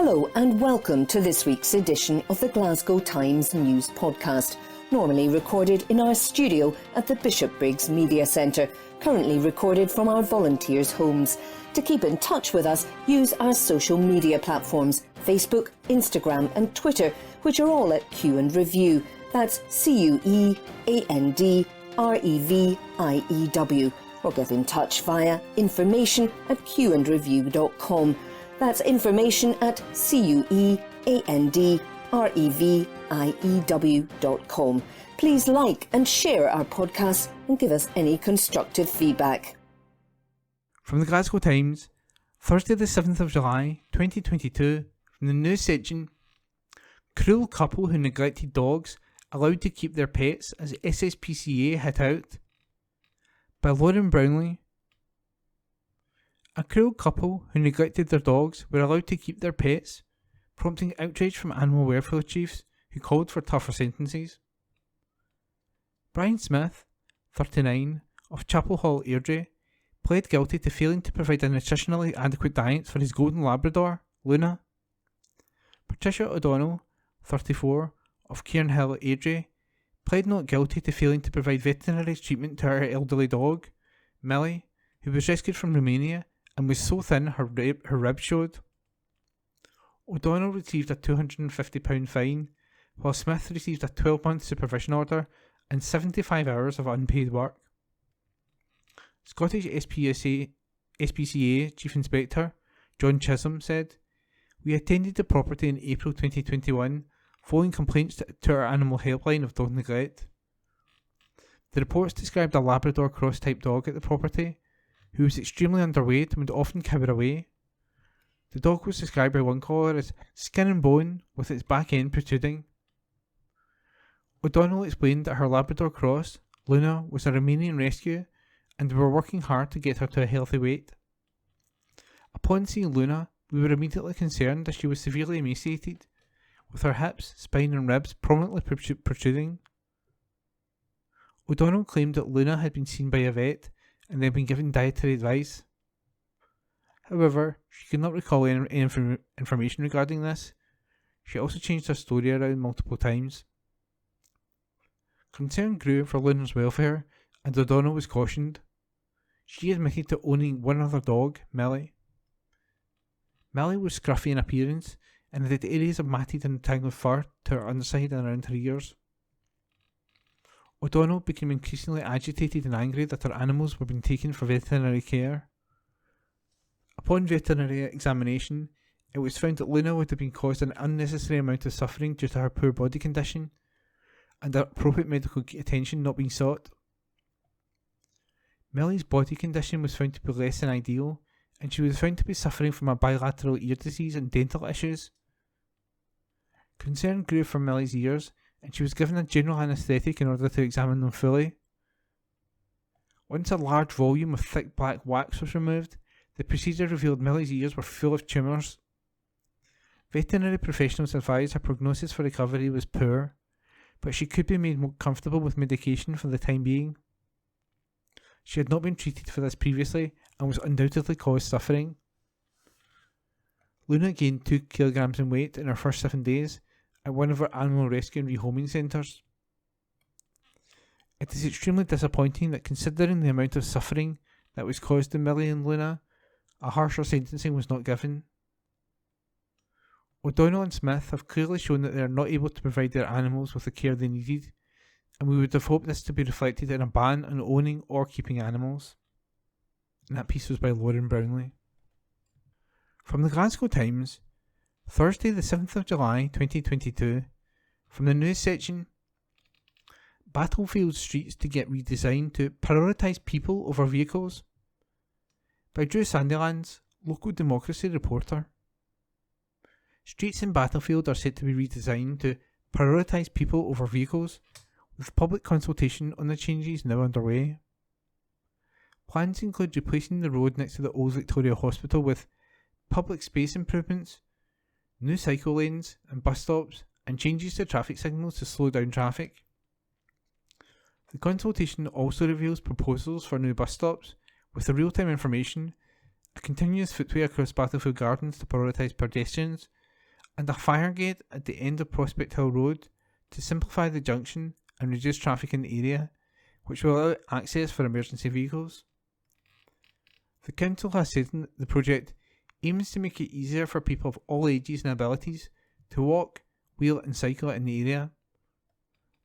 Hello and welcome to this week's edition of the Glasgow Times News Podcast, normally recorded in our studio at the Bishopbriggs Media Centre, currently recorded from our volunteers' homes. To keep in touch with us, use our social media platforms, Facebook, Instagram and Twitter, which are all at Q and Review. That's CUEANDREVIEW. Or get in touch via information@qandreview.com. That's information@CUEANDREVIEW.com. Please like and share our podcasts and give us any constructive feedback. From the Glasgow Times, Thursday the 7th of July 2022, from the news section, cruel couple who neglected dogs allowed to keep their pets as SSPCA hit out. By Lauren Brownlee. A cruel couple who neglected their dogs were allowed to keep their pets, prompting outrage from animal welfare chiefs who called for tougher sentences. Brian Smith, 39, of Chapel Hall, Airdrie, pled guilty to failing to provide a nutritionally adequate diet for his golden Labrador, Luna. Patricia O'Donnell, 34, of Cairnhill, Airdrie, pled not guilty to failing to provide veterinary treatment to her elderly dog, Millie, who was rescued from Romania and was so thin her ribs showed. O'Donnell received a £250 fine, while Smith received a 12-month supervision order and 75 hours of unpaid work. Scottish SPCA Chief Inspector John Chisholm said, "We attended the property in April 2021 following complaints to our animal helpline of dog neglect. The reports described a Labrador cross-type dog at the property, who was extremely underweight and would often cower away. The dog was described by one caller as skin and bone with its back end protruding." O'Donnell explained that her Labrador cross, Luna, was a Romanian rescue and they were working hard to get her to a healthy weight. "Upon seeing Luna, we were immediately concerned as she was severely emaciated, with her hips, spine and ribs prominently protruding." O'Donnell claimed that Luna had been seen by a vet and then been given dietary advice. However, she could not recall any information regarding this. She also changed her story around multiple times. Concern grew for Luna's welfare and O'Donnell was cautioned. She admitted to owning one other dog, Millie. Millie was scruffy in appearance and had areas of matted and tangled fur to her underside and around her ears. O'Donnell became increasingly agitated and angry that her animals were being taken for veterinary care. Upon veterinary examination, it was found that Luna would have been caused an unnecessary amount of suffering due to her poor body condition, and that appropriate medical attention not being sought. Millie's body condition was found to be less than ideal, and she was found to be suffering from a bilateral ear disease and dental issues. Concern grew for Millie's ears, and she was given a general anaesthetic in order to examine them fully. Once a large volume of thick black wax was removed, the procedure revealed Millie's ears were full of tumours. Veterinary professionals advised her prognosis for recovery was poor, but she could be made more comfortable with medication for the time being. She had not been treated for this previously and was undoubtedly caused suffering. Luna gained 2 kilograms in weight in her first 7 days at one of her animal rescue and rehoming centres. It is extremely disappointing that, considering the amount of suffering that was caused to Millie and Luna, a harsher sentencing was not given. O'Donnell and Smith have clearly shown that they are not able to provide their animals with the care they needed, and we would have hoped this to be reflected in a ban on owning or keeping animals. And that piece was by Lauren Brownlee. From the Glasgow Times, Thursday the 7th of July 2022, from the news section, Battlefield streets to get redesigned to prioritise people over vehicles. By Drew Sandilands, local democracy reporter. Streets in Battlefield are set to be redesigned to prioritise people over vehicles, with public consultation on the changes now underway. Plans include replacing the road next to the Old Victoria Hospital with public space improvements, new cycle lanes and bus stops, and changes to traffic signals to slow down traffic. The consultation also reveals proposals for new bus stops, with the real-time information, a continuous footway across Battlefield Gardens to prioritise pedestrians, and a fire gate at the end of Prospect Hill Road to simplify the junction and reduce traffic in the area, which will allow access for emergency vehicles. The council has said the project aims to make it easier for people of all ages and abilities to walk, wheel and cycle in the area.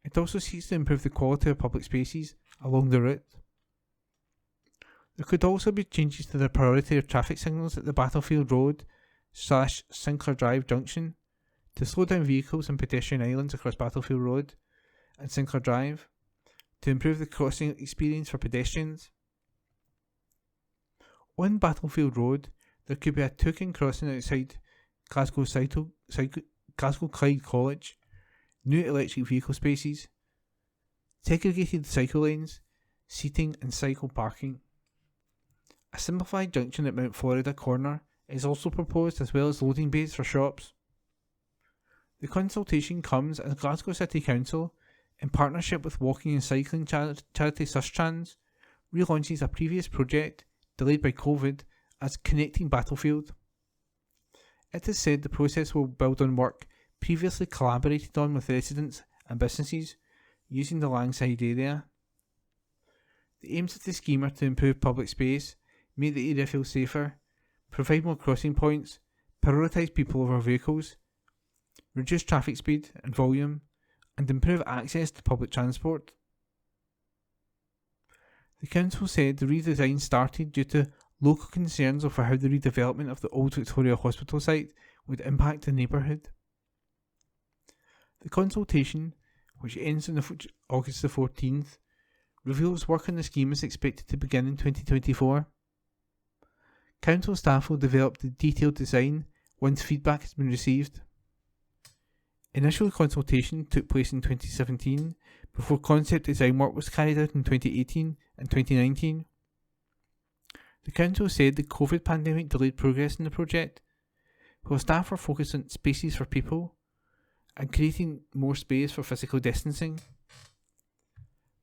It also seeks to improve the quality of public spaces along the route. There could also be changes to the priority of traffic signals at the Battlefield Road / Sinclair Drive junction to slow down vehicles and pedestrian islands across Battlefield Road and Sinclair Drive to improve the crossing experience for pedestrians. On Battlefield Road, there could be a token crossing outside Glasgow Clyde College, new electric vehicle spaces, segregated cycle lanes, seating and cycle parking. A simplified junction at Mount Florida Corner is also proposed, as well as loading bays for shops. The consultation comes as Glasgow City Council, in partnership with walking and cycling charity Sustrans, relaunches a previous project, delayed by COVID, as Connecting Battlefield. It is said the process will build on work previously collaborated on with residents and businesses using the Langside area. The aims of the scheme are to improve public space, make the area feel safer, provide more crossing points, prioritise people over vehicles, reduce traffic speed and volume, and improve access to public transport. The council said the redesign started due to local concerns over how the redevelopment of the old Victoria Hospital site would impact the neighbourhood. The consultation, which ends on August the 14th, reveals work on the scheme is expected to begin in 2024. Council staff will develop the detailed design once feedback has been received. Initial consultation took place in 2017 before concept design work was carried out in 2018 and 2019. The council said the COVID pandemic delayed progress in the project, while staff were focused on spaces for people and creating more space for physical distancing.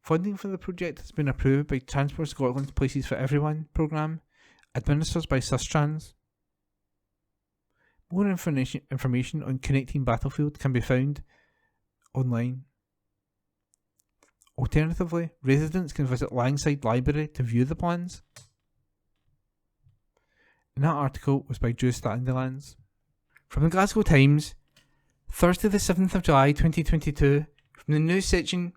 Funding for the project has been approved by Transport Scotland's Places for Everyone programme, administered by Sustrans. More information on Connecting Battlefield can be found online. Alternatively, residents can visit Langside Library to view the plans. And that article was by Drew Standylands. From the Glasgow Times, Thursday the 7th of July 2022, from the news section: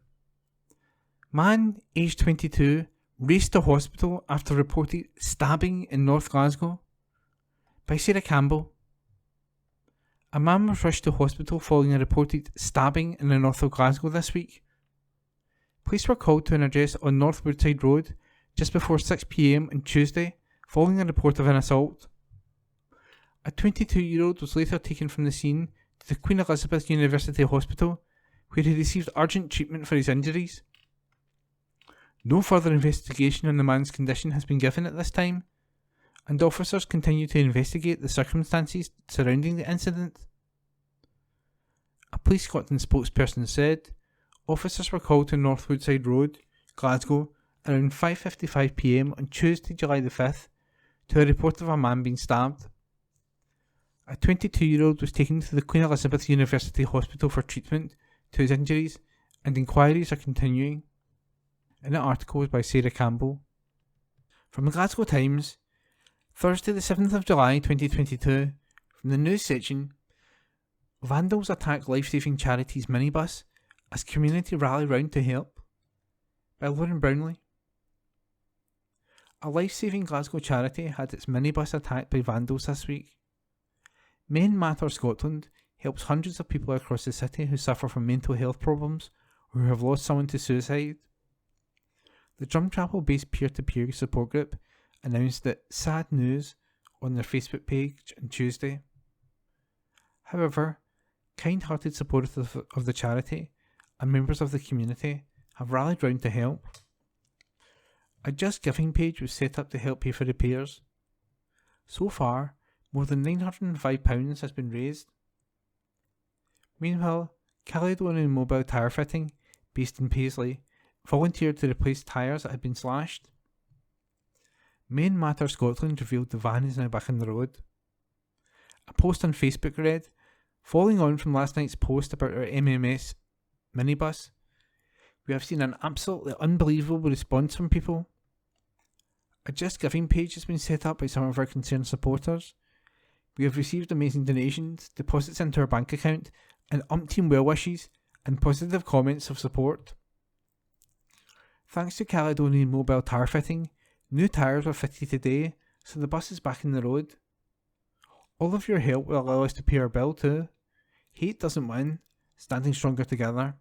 Man, aged 22, raced to hospital after reported stabbing in North Glasgow. By Sarah Campbell. A man was rushed to hospital following a reported stabbing in the north of Glasgow this week. Police were called to an address on North Woodside Road just before 6 p.m. on Tuesday following a report of an assault. A 22-year-old was later taken from the scene to the Queen Elizabeth University Hospital, where he received urgent treatment for his injuries. No further investigation on the man's condition has been given at this time, and officers continue to investigate the circumstances surrounding the incident. A Police Scotland spokesperson said officers were called to North Woodside Road, Glasgow, around 5:55 p.m. on Tuesday, July the 5th, to a report of a man being stabbed. A 22-year-old was taken to the Queen Elizabeth University Hospital for treatment to his injuries, and inquiries are continuing. And that article was by Sarah Campbell. From the Glasgow Times, Thursday the 7th of July 2022, from the news section: Vandals attack life-saving charities minibus as community rally round to help. By Lauren Brownlee. A life-saving Glasgow charity had its minibus attacked by vandals this week. Men Matter Scotland helps hundreds of people across the city who suffer from mental health problems or who have lost someone to suicide. The Drumchapel-based peer-to-peer support group announced that sad news on their Facebook page on Tuesday. However, kind-hearted supporters of the charity and members of the community have rallied round to help. A Just Giving page was set up to help pay for repairs. So far, more than £905 has been raised. Meanwhile, Caledonian Mobile Tyre Fitting, based in Paisley, volunteered to replace tyres that had been slashed. Men Matter Scotland revealed the van is now back on the road. A post on Facebook read, Following on from last night's post about our MMS minibus, we have seen an absolutely unbelievable response from people. A Just Giving page has been set up by some of our concerned supporters. We have received amazing donations, deposits into our bank account, and umpteen well wishes and positive comments of support. Thanks to Caledonian Mobile Tyre Fitting, new tyres were fitted today, so the bus is back in the road. All of your help will allow us to pay our bill too. Hate doesn't win, standing stronger together.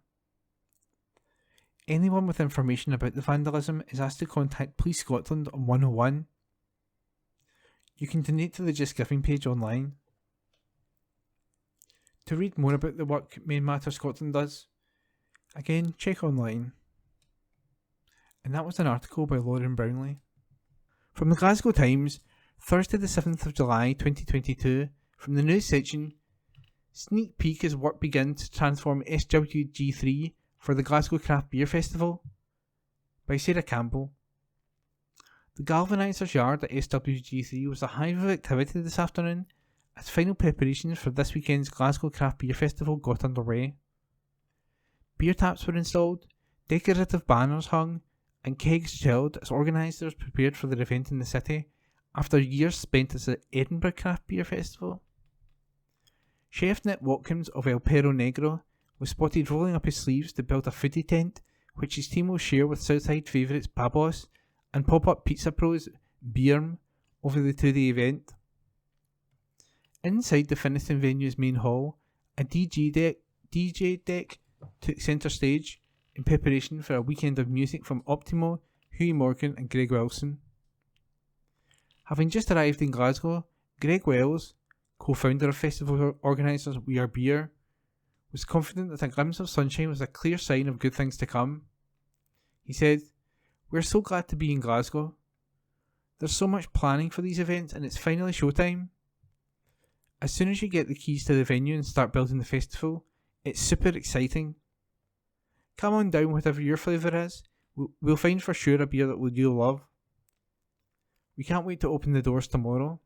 Anyone with information about the vandalism is asked to contact Police Scotland on 101. You can donate to the Just Giving page online. To read more about the work Main Matter Scotland does, again, check online. And that was an article by Lauren Brownlee. From the Glasgow Times, Thursday the 7th of July 2022, from the news section, sneak peek as work begins to transform SWG3 for the Glasgow Craft Beer Festival, by Sarah Campbell. The Galvanisers Yard at SWG3 was a hive of activity this afternoon as final preparations for this weekend's Glasgow Craft Beer Festival got underway. Beer taps were installed, decorative banners hung, and kegs chilled as organisers prepared for the event in the city after years spent as the Edinburgh Craft Beer Festival. Chef Nick Watkins of El Perro Negro was spotted rolling up his sleeves to build a foodie tent which his team will share with Southside favourites Babos and pop-up pizza pros Beerm over the two-day event. Inside the Finiston venue's main hall, a DJ deck took centre stage in preparation for a weekend of music from Optimo, Hughie Morgan and Greg Wilson. Having just arrived in Glasgow, Greg Wells, co-founder of festival organisers We Are Beer, was confident that a glimpse of sunshine was a clear sign of good things to come. He said, "We're so glad to be in Glasgow. There's so much planning for these events and it's finally showtime. As soon as you get the keys to the venue and start building the festival, it's super exciting. Come on down whatever your flavour is, we'll find for sure a beer that you'll love. We can't wait to open the doors tomorrow."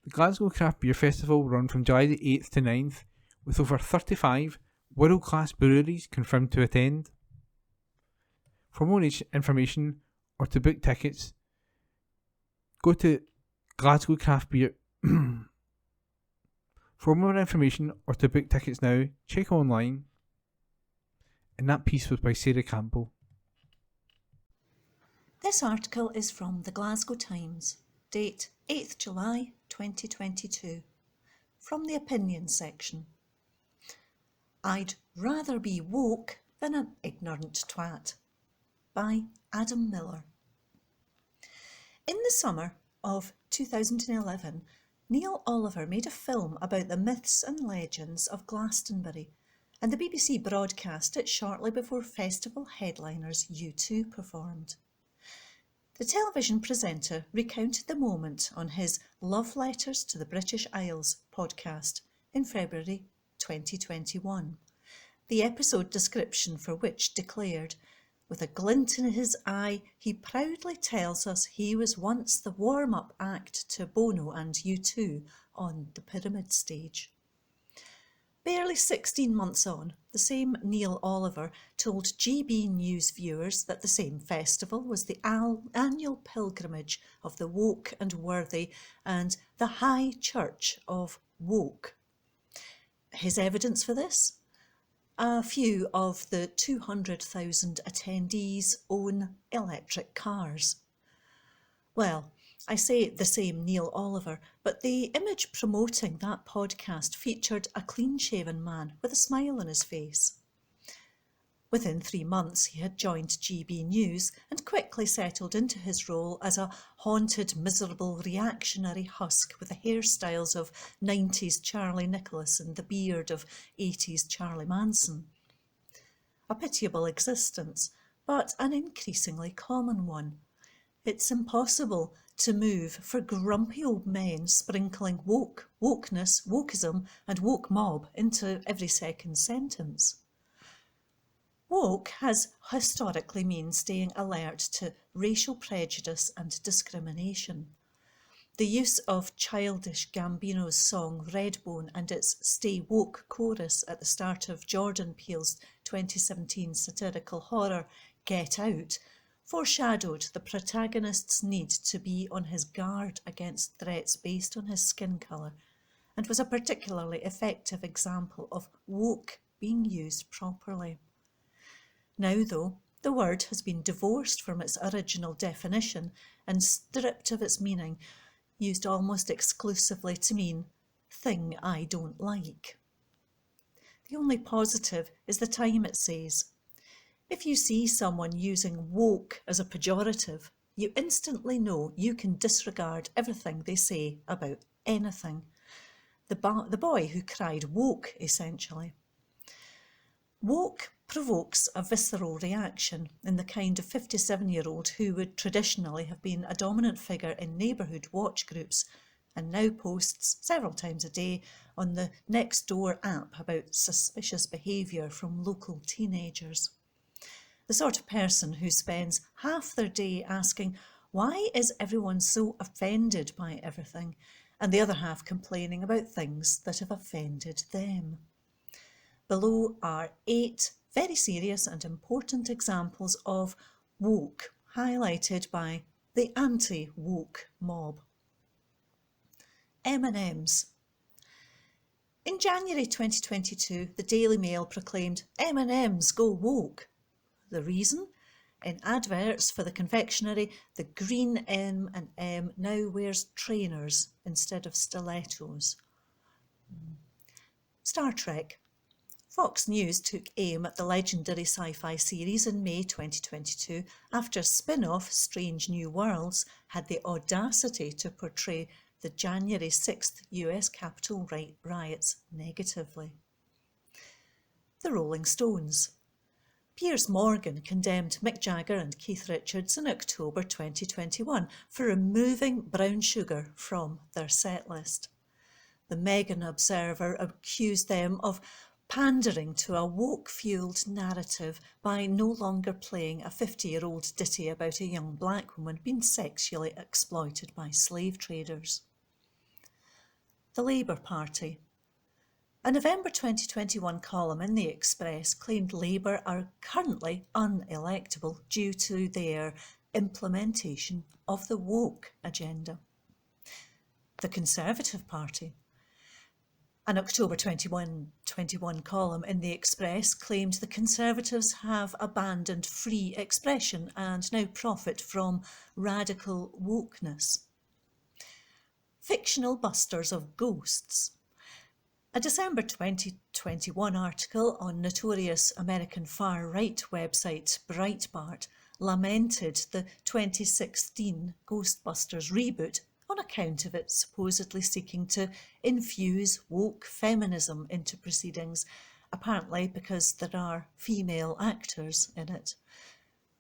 The Glasgow Craft Beer Festival will run from July the 8th to 9th, with over 35 world-class breweries confirmed to attend. For more information or to book tickets, go to Glasgow Craft Beer. For more information or to book tickets now, check online. And that piece was by Sarah Campbell. This article is from the Glasgow Times, date 8th July 2022, from the opinion section. I'd rather be woke than an ignorant twat, by Adam Miller. In the summer of 2011, Neil Oliver made a film about the myths and legends of Glastonbury, and the BBC broadcast it shortly before festival headliners U2 performed. The television presenter recounted the moment on his Love Letters to the British Isles podcast in February 2021, the episode description for which declared, with a glint in his eye, he proudly tells us he was once the warm-up act to Bono and U2 on the Pyramid stage. Barely 16 months on, the same Neil Oliver told GB News viewers that the same festival was the annual pilgrimage of the woke and worthy and the high church of woke. His evidence for this? A few of the 200,000 attendees own electric cars. Well, I say the same Neil Oliver, but the image promoting that podcast featured a clean-shaven man with a smile on his face. Within 3 months, he had joined GB News and quickly settled into his role as a haunted, miserable, reactionary husk with the hairstyles of 90s Charlie Nicholas and the beard of 80s Charlie Manson. A pitiable existence, but an increasingly common one. It's impossible to move for grumpy old men sprinkling wokeness, wokeism and woke mob into every second sentence. Woke has historically meant staying alert to racial prejudice and discrimination. The use of childish Gambino's song Redbone and its Stay Woke chorus at the start of Jordan Peele's 2017 satirical horror Get Out foreshadowed the protagonist's need to be on his guard against threats based on his skin colour, and was a particularly effective example of woke being used properly. Now, though, the word has been divorced from its original definition and stripped of its meaning, used almost exclusively to mean thing I don't like. The only positive is the time it says. If you see someone using woke as a pejorative, you instantly know you can disregard everything they say about anything. The boy who cried woke, essentially. Woke provokes a visceral reaction in the kind of 57-year-old who would traditionally have been a dominant figure in neighbourhood watch groups and now posts several times a day on the Nextdoor app about suspicious behaviour from local teenagers. The sort of person who spends half their day asking, why is everyone so offended by everything, and the other half complaining about things that have offended them. Below are 8 very serious and important examples of woke, highlighted by the anti-woke mob. M&Ms. In January 2022, the Daily Mail proclaimed M&Ms go woke. The reason? In adverts for the confectionery, the green M&M now wears trainers instead of stilettos. Star Trek. Fox News took aim at the legendary sci-fi series in May 2022 after spin-off Strange New Worlds had the audacity to portray the January 6th US Capitol riots negatively. The Rolling Stones. Piers Morgan condemned Mick Jagger and Keith Richards in October 2021 for removing brown sugar from their set list. The Megan Observer accused them of pandering to a woke-fuelled narrative by no longer playing a 50-year-old ditty about a young black woman being sexually exploited by slave traders. The Labour Party. A November 2021 column in The Express claimed Labour are currently unelectable due to their implementation of the woke agenda. The Conservative Party. An October 2021 column in The Express claimed the Conservatives have abandoned free expression and now profit from radical wokeness. Fictional busters of ghosts. A December 2021 article on notorious American far-right website Breitbart lamented the 2016 Ghostbusters reboot on account of it supposedly seeking to infuse woke feminism into proceedings, apparently because there are female actors in it.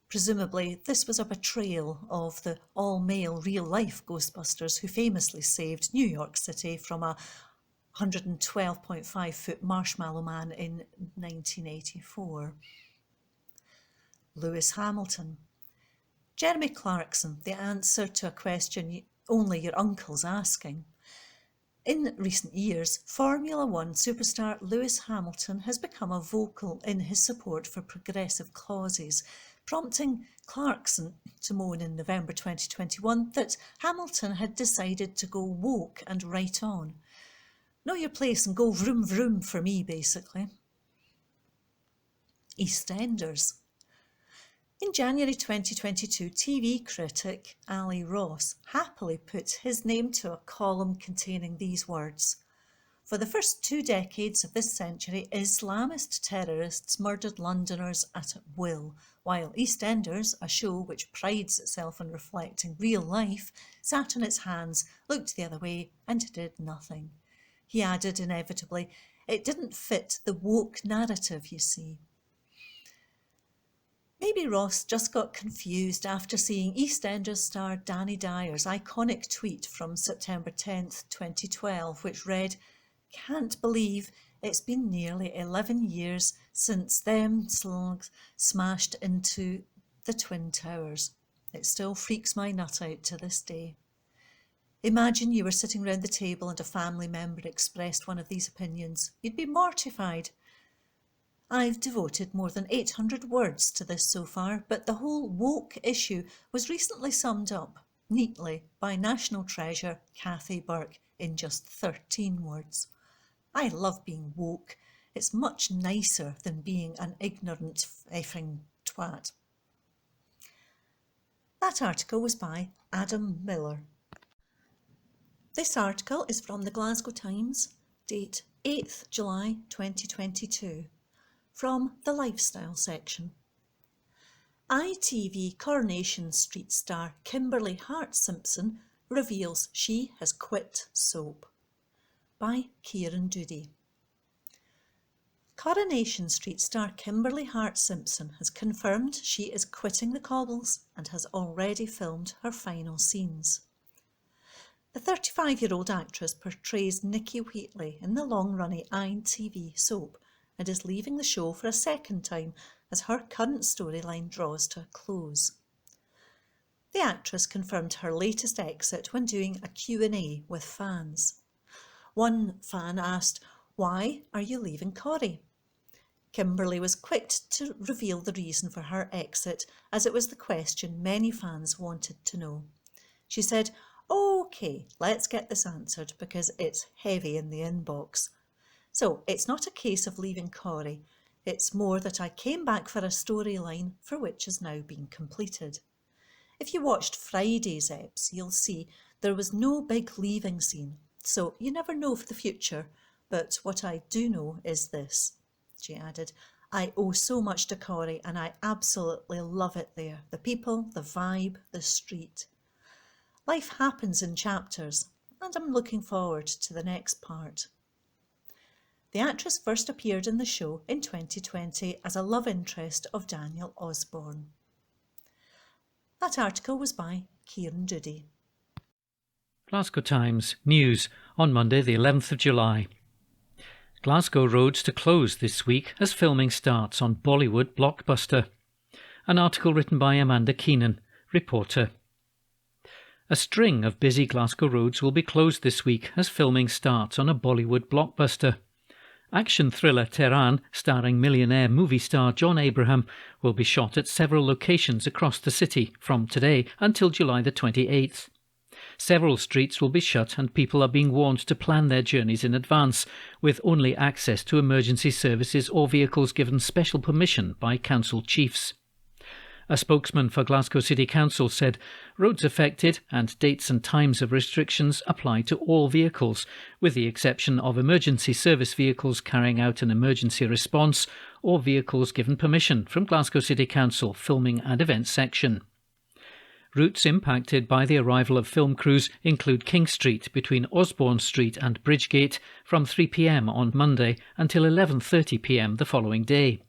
Presumably, this was a betrayal of the all-male real-life Ghostbusters who famously saved New York City from a 112.5-foot marshmallow man in 1984. Lewis Hamilton. Jeremy Clarkson, the answer to a question only your uncle's asking. In recent years, Formula One superstar Lewis Hamilton has become a vocal in his support for progressive causes, prompting Clarkson to moan in November 2021 that Hamilton had decided to go woke and right on. Know your place and go vroom vroom for me, basically. Eastenders. In January 2022, TV critic Ali Ross happily put his name to a column containing these words. For the first 2 decades of this century, Islamist terrorists murdered Londoners at will, while Eastenders, a show which prides itself on reflecting real life, sat on its hands, looked the other way and did nothing. He added inevitably, it didn't fit the woke narrative, you see. Maybe Ross just got confused after seeing EastEnders star Danny Dyer's iconic tweet from September 10th, 2012, which read, "Can't believe it's been nearly 11 years since them slugs smashed into the Twin Towers. It still freaks my nut out to this day." Imagine you were sitting round the table and a family member expressed one of these opinions. You'd be mortified. I've devoted more than 800 words to this so far, but the whole woke issue was recently summed up neatly by national treasure Cathy Burke in just 13 words. I love being woke. It's much nicer than being an ignorant effing twat. That article was by Adam Miller. This article is from the Glasgow Times, date 8th July 2022, from the Lifestyle section. ITV Coronation Street star Kimberly Hart-Simpson reveals she has quit soap, by Kieran Doody. Coronation Street star Kimberly Hart-Simpson has confirmed she is quitting the cobbles and has already filmed her final scenes. The 35-year-old actress portrays Nikki Wheatley in the long-running ITV soap and is leaving the show for a second time as her current storyline draws to a close. The actress confirmed her latest exit when doing a Q&A with fans. One fan asked, "Why are you leaving Corrie?" Kimberly was quick to reveal the reason for her exit, as it was the question many fans wanted to know. She said, "OK, let's get this answered because it's heavy in the inbox. So it's not a case of leaving Corrie, it's more that I came back for a storyline for which has now been completed. If you watched Friday's eps, you'll see there was no big leaving scene, so you never know for the future, but what I do know is this," she added. "I owe so much to Corrie and I absolutely love it there. The people, the vibe, the street. Life happens in chapters, and I'm looking forward to the next part." The actress first appeared in the show in 2020 as a love interest of Daniel Osborne. That article was by Kieran Doody. Glasgow Times News on Monday the 11th of July. Glasgow roads to close this week as filming starts on Bollywood blockbuster. An article written by Amanda Keenan, reporter. A string of busy Glasgow roads will be closed this week as filming starts on a Bollywood blockbuster. Action thriller Tehran, starring millionaire movie star John Abraham, will be shot at several locations across the city from today until July the 28th. Several streets will be shut and people are being warned to plan their journeys in advance, with only access to emergency services or vehicles given special permission by council chiefs. A spokesman for Glasgow City Council said roads affected and dates and times of restrictions apply to all vehicles, with the exception of emergency service vehicles carrying out an emergency response or vehicles given permission from Glasgow City Council Filming and Events Section. Routes impacted by the arrival of film crews include King Street between Osborne Street and Bridgegate from 3 p.m. on Monday until 11:30 p.m. the following day.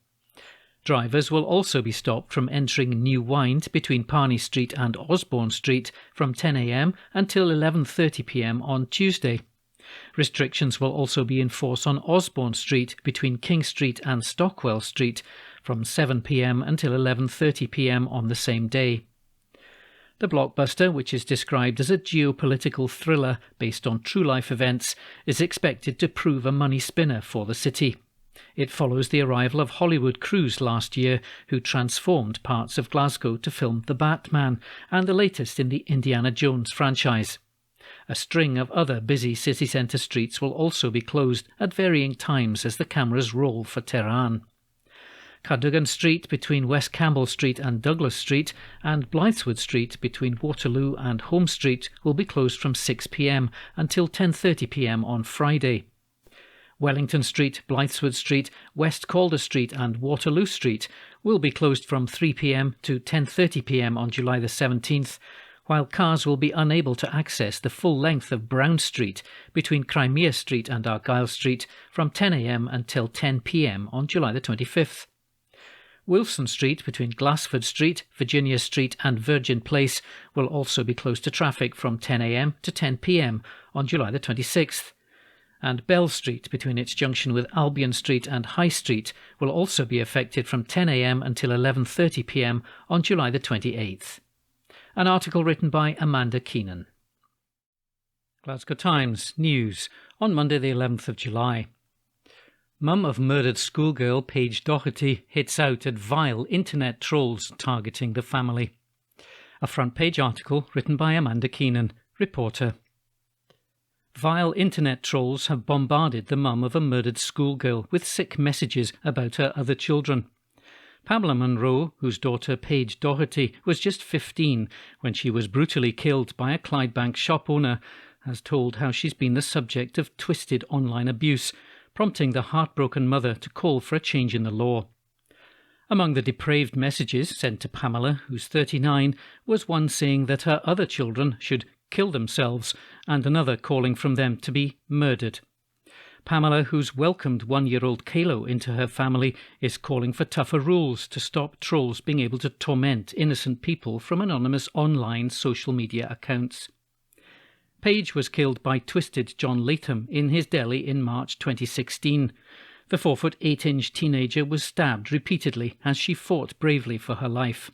Drivers will also be stopped from entering New Wynd between Parney Street and Osborne Street from 10 a.m. until 11:30 p.m. on Tuesday. Restrictions will also be in force on Osborne Street between King Street and Stockwell Street from 7 p.m. until 11:30 p.m. on the same day. The blockbuster, which is described as a geopolitical thriller based on true-life events, is expected to prove a money spinner for the city. It follows the arrival of Hollywood crews last year who transformed parts of Glasgow to film The Batman and the latest in the Indiana Jones franchise. A string of other busy city centre streets will also be closed at varying times as the cameras roll for Tehran. Cadogan Street between West Campbell Street and Douglas Street and Blythswood Street between Waterloo and Home Street will be closed from 6 p.m. until 10:30 p.m. on Friday. Wellington Street, Blythswood Street, West Calder Street and Waterloo Street will be closed from 3 p.m. to 10:30 p.m. on July the 17th, while cars will be unable to access the full length of Brown Street between Crimea Street and Argyle Street from 10 a.m. until 10 p.m. on July the 25th. Wilson Street between Glassford Street, Virginia Street and Virgin Place will also be closed to traffic from 10 a.m. to 10 p.m. on July the 26th. And Bell Street between its junction with Albion Street and High Street will also be affected from 10 a.m. until 11:30 p.m. on July the 28th. An article written by Amanda Keenan. Glasgow Times News on Monday the 11th of July. Mum of murdered schoolgirl Paige Doherty hits out at vile internet trolls targeting the family. A front page article written by Amanda Keenan, reporter. Vile internet trolls have bombarded the mum of a murdered schoolgirl with sick messages about her other children. Pamela Munro, whose daughter Paige Doherty was just 15 when she was brutally killed by a Clydebank shop owner, has told how she's been the subject of twisted online abuse, prompting the heartbroken mother to call for a change in the law. Among the depraved messages sent to Pamela, who's 39, was one saying that her other children should kill themselves and another calling from them to be murdered. Pamela, who's welcomed 1-year-old Kalo into her family, is calling for tougher rules to stop trolls being able to torment innocent people from anonymous online social media accounts. Paige was killed by Twisted John Latham in his deli in March 2016. The 4'8" teenager was stabbed repeatedly as she fought bravely for her life.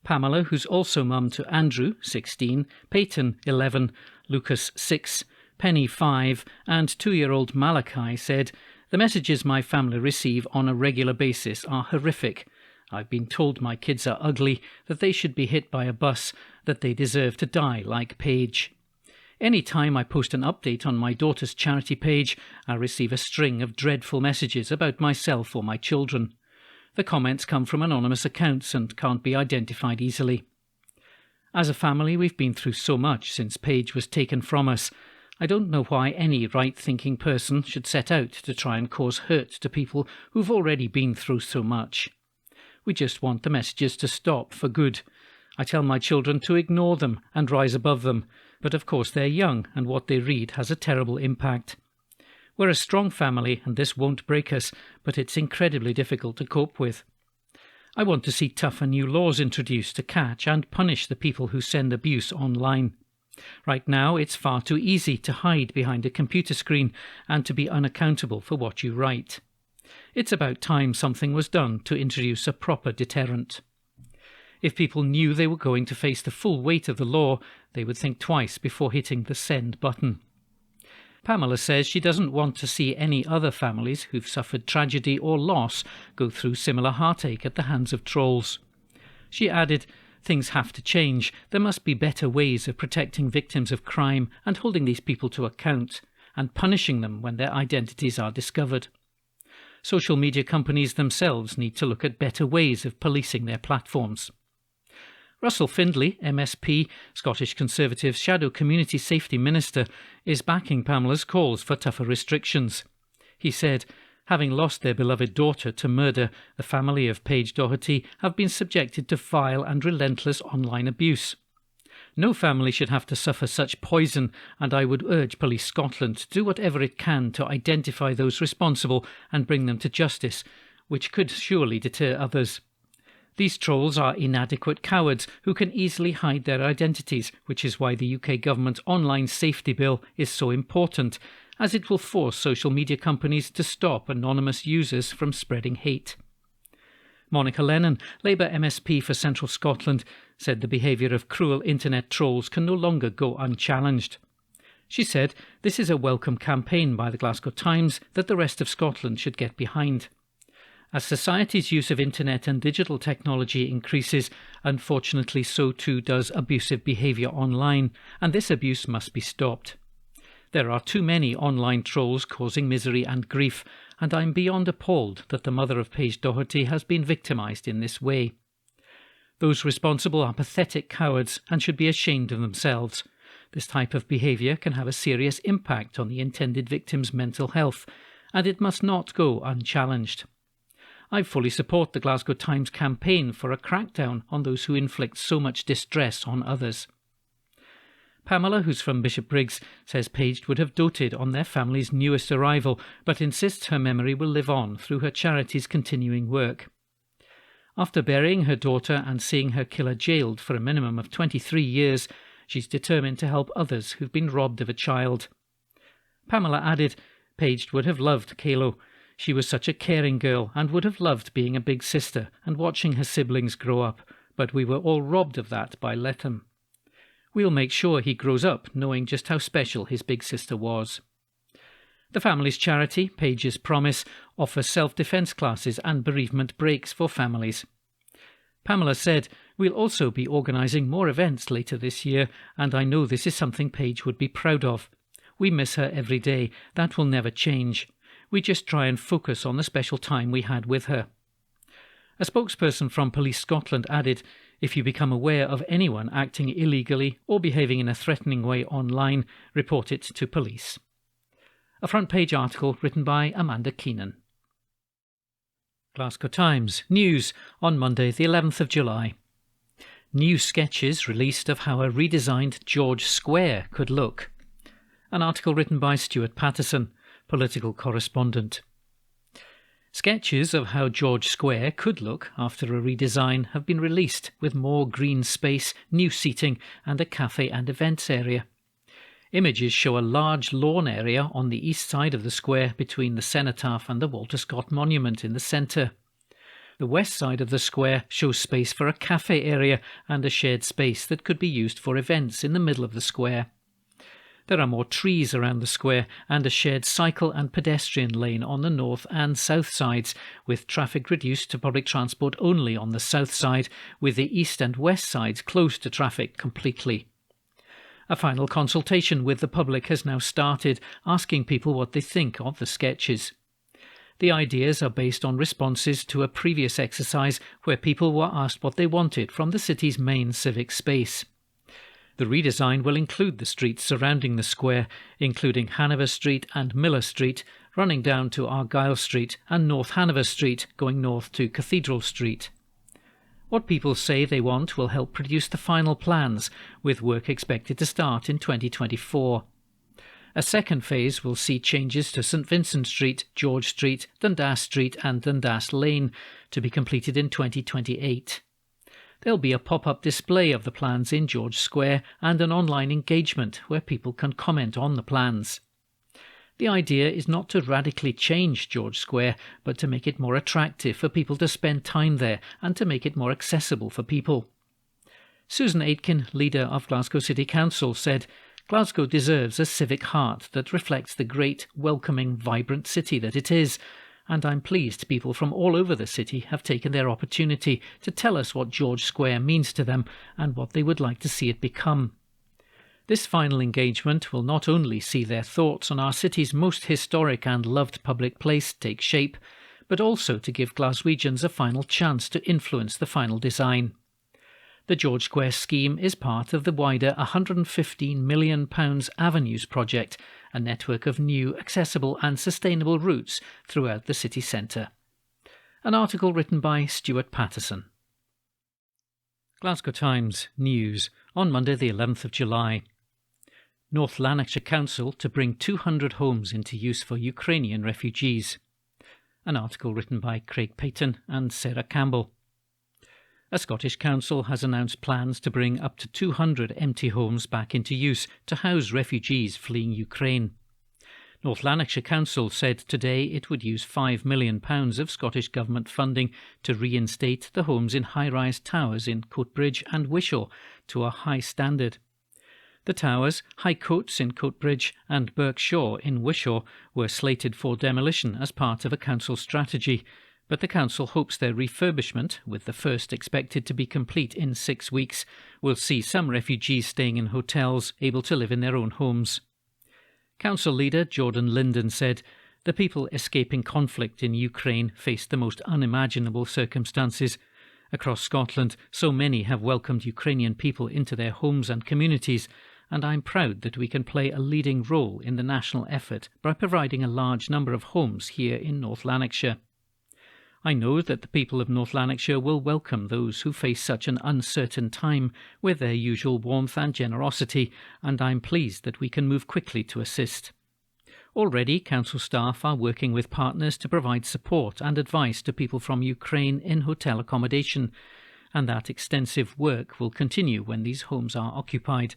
Pamela, who's also mum to Andrew, 16, Peyton, 11, Lucas, 6, Penny, 5, and 2-year-old Malachi said, "The messages my family receive on a regular basis are horrific. I've been told my kids are ugly, that they should be hit by a bus, that they deserve to die like Paige. Any time I post an update on my daughter's charity page, I receive a string of dreadful messages about myself or my children. The comments come from anonymous accounts and can't be identified easily. As a family, we've been through so much since Paige was taken from us. I don't know why any right-thinking person should set out to try and cause hurt to people who've already been through so much. We just want the messages to stop for good. I tell my children to ignore them and rise above them, but of course they're young and what they read has a terrible impact. We're a strong family and this won't break us, but it's incredibly difficult to cope with. I want to see tougher new laws introduced to catch and punish the people who send abuse online. Right now it's far too easy to hide behind a computer screen and to be unaccountable for what you write. It's about time something was done to introduce a proper deterrent. If people knew they were going to face the full weight of the law, they would think twice before hitting the send button." Pamela says she doesn't want to see any other families who've suffered tragedy or loss go through similar heartache at the hands of trolls. She added, "Things have to change. There must be better ways of protecting victims of crime and holding these people to account, and punishing them when their identities are discovered. Social media companies themselves need to look at better ways of policing their platforms." Russell Findlay, MSP, Scottish Conservatives' Shadow Community Safety Minister, is backing Pamela's calls for tougher restrictions. He said, "Having lost their beloved daughter to murder, the family of Paige Doherty have been subjected to vile and relentless online abuse. No family should have to suffer such poison, and I would urge Police Scotland to do whatever it can to identify those responsible and bring them to justice, which could surely deter others. These trolls are inadequate cowards who can easily hide their identities, which is why the UK government's online safety bill is so important, as it will force social media companies to stop anonymous users from spreading hate." Monica Lennon, Labour MSP for Central Scotland, said the behaviour of cruel internet trolls can no longer go unchallenged. She said this is a welcome campaign by the Glasgow Times that the rest of Scotland should get behind. As society's use of internet and digital technology increases, unfortunately so too does abusive behaviour online, and this abuse must be stopped. There are too many online trolls causing misery and grief, and I'm beyond appalled that the mother of Paige Doherty has been victimised in this way. Those responsible are pathetic cowards and should be ashamed of themselves. This type of behaviour can have a serious impact on the intended victim's mental health, and it must not go unchallenged. I fully support the Glasgow Times campaign for a crackdown on those who inflict so much distress on others. Pamela, who's from Bishopbriggs, says Paige would have doted on their family's newest arrival, but insists her memory will live on through her charity's continuing work. After burying her daughter and seeing her killer jailed for a minimum of 23 years, she's determined to help others who've been robbed of a child. Pamela added, "Paige would have loved Kalo. She was such a caring girl and would have loved being a big sister and watching her siblings grow up, but we were all robbed of that by Latham. We'll make sure he grows up knowing just how special his big sister was. The family's charity, Page's Promise, offers self-defence classes and bereavement breaks for families. Pamela said, "We'll also be organising more events later this year, and I know this is something Page would be proud of. We miss her every day. That will never change. We just try and focus on the special time we had with her." A spokesperson from Police Scotland added, "If you become aware of anyone acting illegally or behaving in a threatening way online, report it to police." A front-page article written by Amanda Keenan. Glasgow Times News on Monday the 11th of July. New sketches released of how a redesigned George Square could look. An article written by Stuart Patterson, political correspondent. Sketches of how George Square could look after a redesign have been released, with more green space, new seating and a cafe and events area. Images show a large lawn area on the east side of the square between the cenotaph and the Walter Scott monument in the centre. The west side of the square shows space for a cafe area and a shared space that could be used for events in the middle of the square. There are more trees around the square and a shared cycle and pedestrian lane on the north and south sides, with traffic reduced to public transport only on the south side, with the east and west sides closed to traffic completely. A final consultation with the public has now started, asking people what they think of the sketches. The ideas are based on responses to a previous exercise where people were asked what they wanted from the city's main civic space. The redesign will include the streets surrounding the square, including Hanover Street and Miller Street, running down to Argyle Street, and North Hanover Street, going north to Cathedral Street. What people say they want will help produce the final plans, with work expected to start in 2024. A second phase will see changes to St Vincent Street, George Street, Dundas Street and Dundas Lane to be completed in 2028. There'll be a pop-up display of the plans in George Square and an online engagement where people can comment on the plans. The idea is not to radically change George Square, but to make it more attractive for people to spend time there and to make it more accessible for people. Susan Aitken, leader of Glasgow City Council, said, "Glasgow deserves a civic heart that reflects the great, welcoming, vibrant city that it is, and I'm pleased people from all over the city have taken their opportunity to tell us what George Square means to them and what they would like to see it become." This final engagement will not only see their thoughts on our city's most historic and loved public place take shape, but also to give Glaswegians a final chance to influence the final design. The George Square scheme is part of the wider £115 million Avenues project, a network of new, accessible and sustainable routes throughout the city centre. An article written by Stuart Patterson. Glasgow Times News on Monday the 11th of July. North Lanarkshire Council to bring 200 homes into use for Ukrainian refugees. An article written by Craig Payton and Sarah Campbell. A Scottish council has announced plans to bring up to 200 empty homes back into use to house refugees fleeing Ukraine. North Lanarkshire Council said today it would use £5 million of Scottish Government funding to reinstate the homes in high-rise towers in Coatbridge and Wishaw to a high standard. The towers, High Coates in Coatbridge and Berkshaw in Wishaw, were slated for demolition as part of a council strategy, but the council hopes their refurbishment, with the first expected to be complete in 6 weeks, will see some refugees staying in hotels able to live in their own homes. Council leader Jordan Linden said, "The people escaping conflict in Ukraine faced the most unimaginable circumstances. Across Scotland, so many have welcomed Ukrainian people into their homes and communities, and I'm proud that we can play a leading role in the national effort by providing a large number of homes here in North Lanarkshire. I know that the people of North Lanarkshire will welcome those who face such an uncertain time with their usual warmth and generosity, and I'm pleased that we can move quickly to assist. Already, council staff are working with partners to provide support and advice to people from Ukraine in hotel accommodation, and that extensive work will continue when these homes are occupied.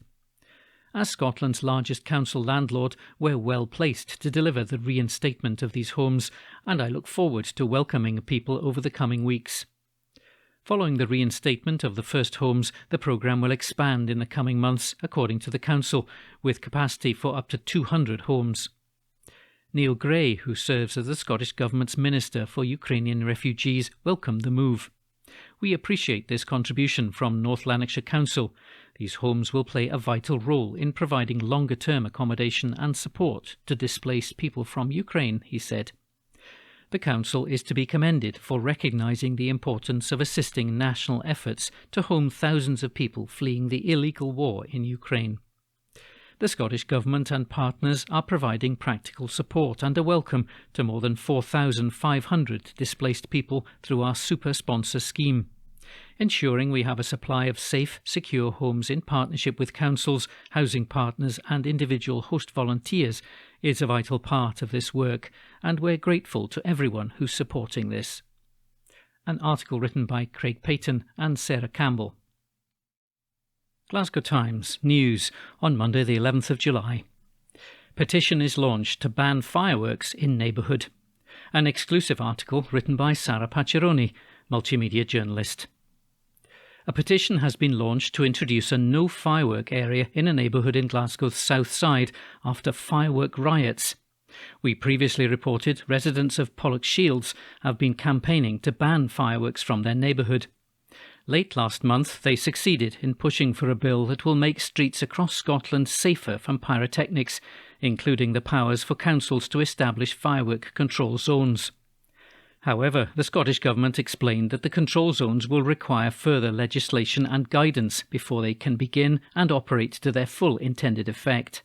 As Scotland's largest council landlord, we're well placed to deliver the reinstatement of these homes, and I look forward to welcoming people over the coming weeks. Following the reinstatement of the first homes, the programme will expand in the coming months, according to the Council, with capacity for up to 200 homes. Neil Gray, who serves as the Scottish Government's Minister for Ukrainian Refugees, welcomed the move. "We appreciate this contribution from North Lanarkshire Council. These homes will play a vital role in providing longer-term accommodation and support to displaced people from Ukraine," he said. The Council is to be commended for recognising the importance of assisting national efforts to home thousands of people fleeing the illegal war in Ukraine. The Scottish Government and partners are providing practical support and a welcome to more than 4,500 displaced people through our super sponsor scheme. Ensuring we have a supply of safe, secure homes in partnership with councils, housing partners and individual host volunteers is a vital part of this work, and we're grateful to everyone who's supporting this. An article written by Craig Payton and Sarah Campbell. Glasgow Times News on Monday the 11th of July. Petition is launched to ban fireworks in neighbourhood. An exclusive article written by Sarah Paccheroni, multimedia journalist. A petition has been launched to introduce a no firework area in a neighbourhood in Glasgow's south side after firework riots. We previously reported residents of Pollokshields have been campaigning to ban fireworks from their neighbourhood. Late last month, they succeeded in pushing for a bill that will make streets across Scotland safer from pyrotechnics, including the powers for councils to establish firework control zones. However, the Scottish Government explained that the control zones will require further legislation and guidance before they can begin and operate to their full intended effect.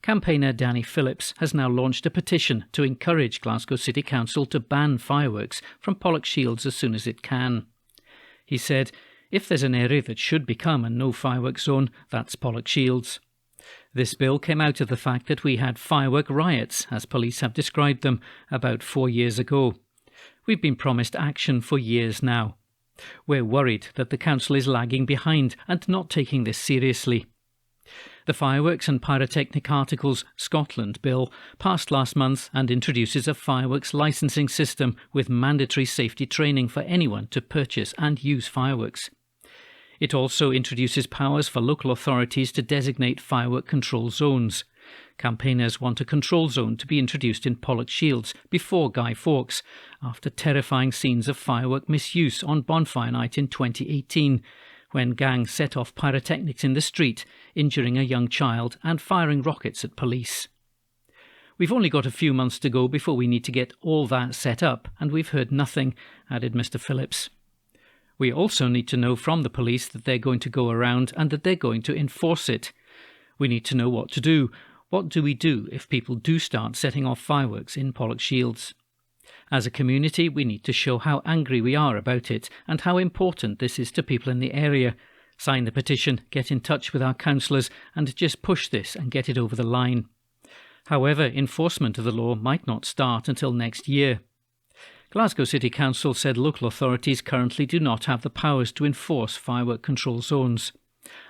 Campaigner Danny Phillips has now launched a petition to encourage Glasgow City Council to ban fireworks from Pollokshields as soon as it can. He said, "If there's an area that should become a no-fireworks zone, that's Pollokshields." This bill came out of the fact that we had firework riots, as police have described them, about 4 years ago. We've been promised action for years now. We're worried that the council is lagging behind and not taking this seriously. The Fireworks and Pyrotechnic Articles Scotland Bill passed last month and introduces a fireworks licensing system with mandatory safety training for anyone to purchase and use fireworks. It also introduces powers for local authorities to designate firework control zones. Campaigners want a control zone to be introduced in Pollokshields before Guy Fawkes, after terrifying scenes of firework misuse on Bonfire Night in 2018, when gangs set off pyrotechnics in the street, injuring a young child and firing rockets at police. "We've only got a few months to go before we need to get all that set up, and we've heard nothing," added Mr. Phillips. "We also need to know from the police that they're going to go around and that they're going to enforce it. We need to know what to do. What do we do if people do start setting off fireworks in Pollokshields? As a community, we need to show how angry we are about it and how important this is to people in the area. Sign the petition, get in touch with our councillors and just push this and get it over the line." However, enforcement of the law might not start until next year. Glasgow City Council said local authorities currently do not have the powers to enforce firework control zones.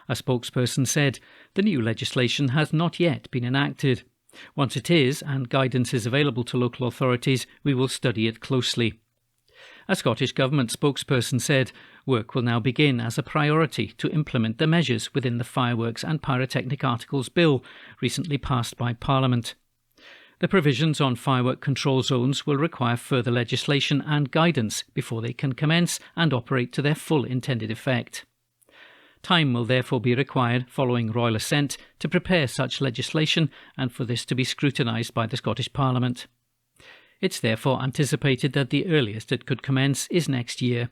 A spokesperson said, "The new legislation has not yet been enacted. Once it is, and guidance is available to local authorities, we will study it closely." A Scottish Government spokesperson said, "Work will now begin as a priority to implement the measures within the Fireworks and Pyrotechnic Articles Bill, recently passed by Parliament." The provisions on firework control zones will require further legislation and guidance before they can commence and operate to their full intended effect. Time will therefore be required, following royal assent, to prepare such legislation and for this to be scrutinised by the Scottish Parliament. It's therefore anticipated that the earliest it could commence is next year.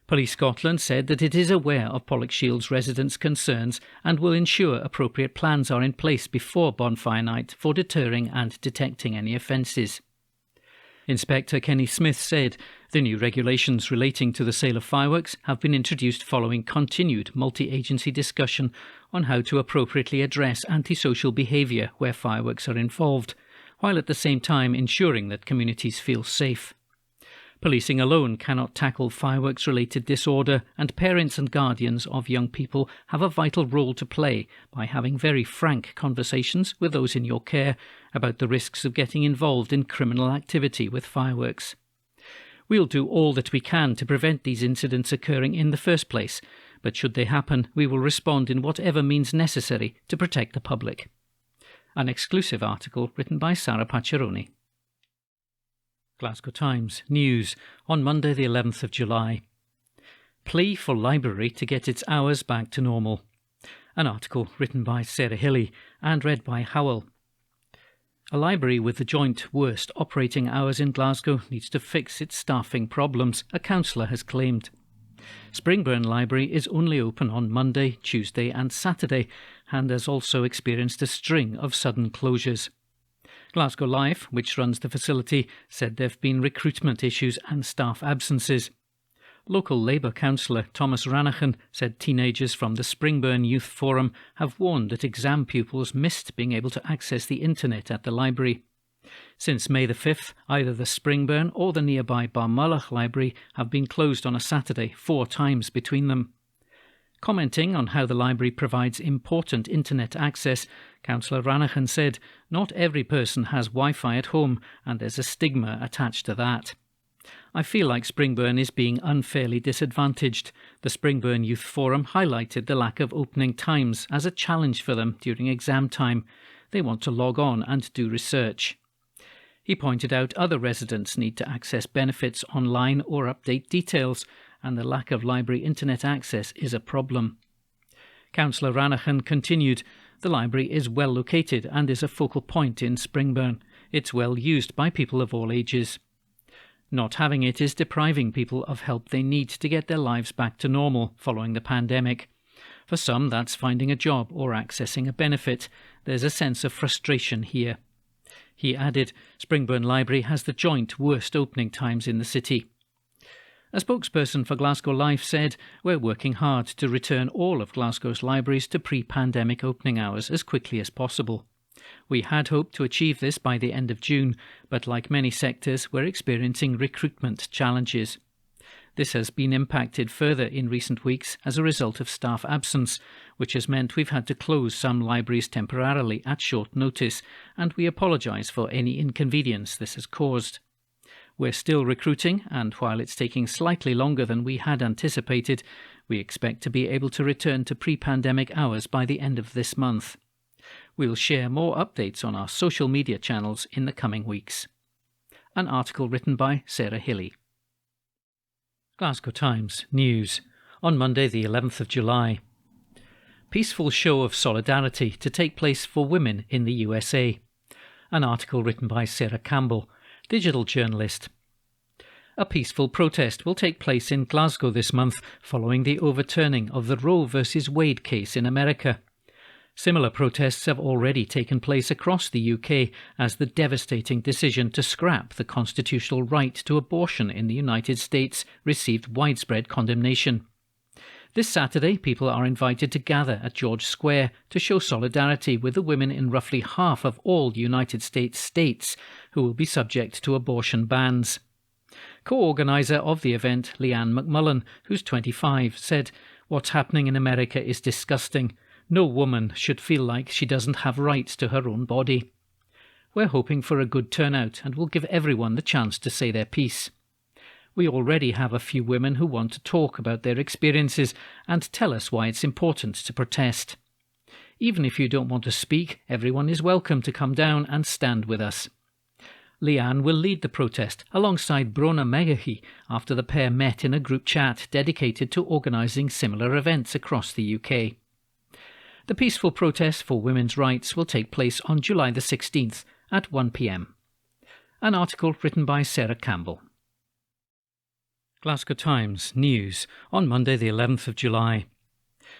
Police Scotland said that it is aware of Pollokshields residents' concerns and will ensure appropriate plans are in place before Bonfire Night for deterring and detecting any offences. Inspector Kenny Smith said the new regulations relating to the sale of fireworks have been introduced following continued multi-agency discussion on how to appropriately address antisocial behaviour where fireworks are involved, while at the same time ensuring that communities feel safe. Policing alone cannot tackle fireworks-related disorder, and parents and guardians of young people have a vital role to play by having very frank conversations with those in your care about the risks of getting involved in criminal activity with fireworks. We'll do all that we can to prevent these incidents occurring in the first place, but should they happen, we will respond in whatever means necessary to protect the public. An exclusive article written by Sarah Pacciaroni. Glasgow Times News on Monday the 11th of July. Plea for library to get its hours back to normal. An article written by Sarah Hilly and read by Howell. A library with the joint worst operating hours in Glasgow needs to fix its staffing problems, a councillor has claimed. Springburn Library is only open on Monday, Tuesday and Saturday, and has also experienced a string of sudden closures. Glasgow Life, which runs the facility, said there have been recruitment issues and staff absences. Local Labour councillor Thomas Ranachan said teenagers from the Springburn Youth Forum have warned that exam pupils missed being able to access the internet at the library. Since May the 5th, either the Springburn or the nearby Barmullagh Library have been closed on a Saturday 4 times between them. Commenting on how the library provides important internet access, Councillor Ranachan said, "Not every person has Wi-Fi at home and there's a stigma attached to that. I feel like Springburn is being unfairly disadvantaged. The Springburn Youth Forum highlighted the lack of opening times as a challenge for them during exam time. They want to log on and do research." He pointed out other residents need to access benefits online or update details, and the lack of library internet access is a problem. Councillor Ranachan continued, "The library is well located and is a focal point in Springburn. It's well used by people of all ages. Not having it is depriving people of help they need to get their lives back to normal following the pandemic. For some, that's finding a job or accessing a benefit. There's a sense of frustration here." He added, Springburn Library has the joint worst opening times in the city. A spokesperson for Glasgow Life said, "We're working hard to return all of Glasgow's libraries to pre-pandemic opening hours as quickly as possible. We had hoped to achieve this by the end of June, but like many sectors, we're experiencing recruitment challenges. This has been impacted further in recent weeks as a result of staff absence, which has meant we've had to close some libraries temporarily at short notice, and we apologise for any inconvenience this has caused. We're still recruiting, and while it's taking slightly longer than we had anticipated, we expect to be able to return to pre-pandemic hours by the end of this month. We'll share more updates on our social media channels in the coming weeks." An article written by Sarah Hilly. Glasgow Times News on Monday the 11th of July. Peaceful show of solidarity to take place for women in the USA. An article written by Sarah Campbell, digital journalist. A peaceful protest will take place in Glasgow this month following the overturning of the Roe v. Wade case in America. Similar protests have already taken place across the UK as the devastating decision to scrap the constitutional right to abortion in the United States received widespread condemnation. This Saturday, people are invited to gather at George Square to show solidarity with the women in roughly half of all United States states who will be subject to abortion bans. Co-organiser of the event, Leanne McMullen, who's 25, said, "What's happening in America is disgusting. No woman should feel like she doesn't have rights to her own body. We're hoping for a good turnout and will give everyone the chance to say their piece. We already have a few women who want to talk about their experiences and tell us why it's important to protest. Even if you don't want to speak, everyone is welcome to come down and stand with us." Leanne will lead the protest alongside Brona Megahy after the pair met in a group chat dedicated to organising similar events across the UK. The peaceful protest for women's rights will take place on July the 16th at 1 p.m. An article written by Sarah Campbell. Glasgow Times News on Monday the 11th of July.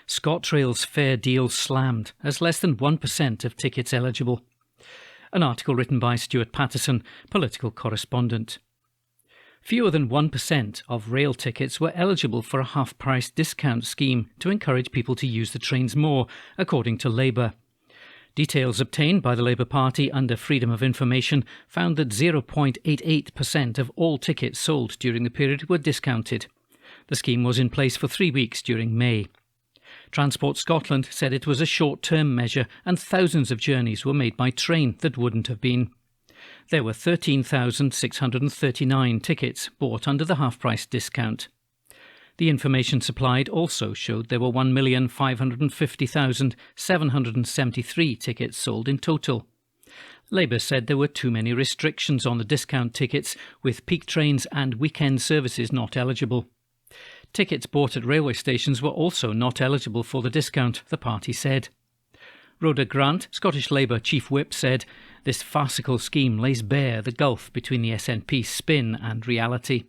ScotRail's fare deal slammed as less than 1% of tickets eligible. An article written by Stuart Patterson, political correspondent. Fewer than 1% of rail tickets were eligible for a half-price discount scheme to encourage people to use the trains more, according to Labour. Details obtained by the Labour Party under Freedom of Information found that 0.88% of all tickets sold during the period were discounted. The scheme was in place for 3 weeks during May. Transport Scotland said it was a short-term measure and thousands of journeys were made by train that wouldn't have been. There were 13,639 tickets bought under the half-price discount. The information supplied also showed there were 1,550,773 tickets sold in total. Labour said there were too many restrictions on the discount tickets, with peak trains and weekend services not eligible. Tickets bought at railway stations were also not eligible for the discount, the party said. Rhoda Grant, Scottish Labour Chief Whip, said, "This farcical scheme lays bare the gulf between the SNP spin and reality.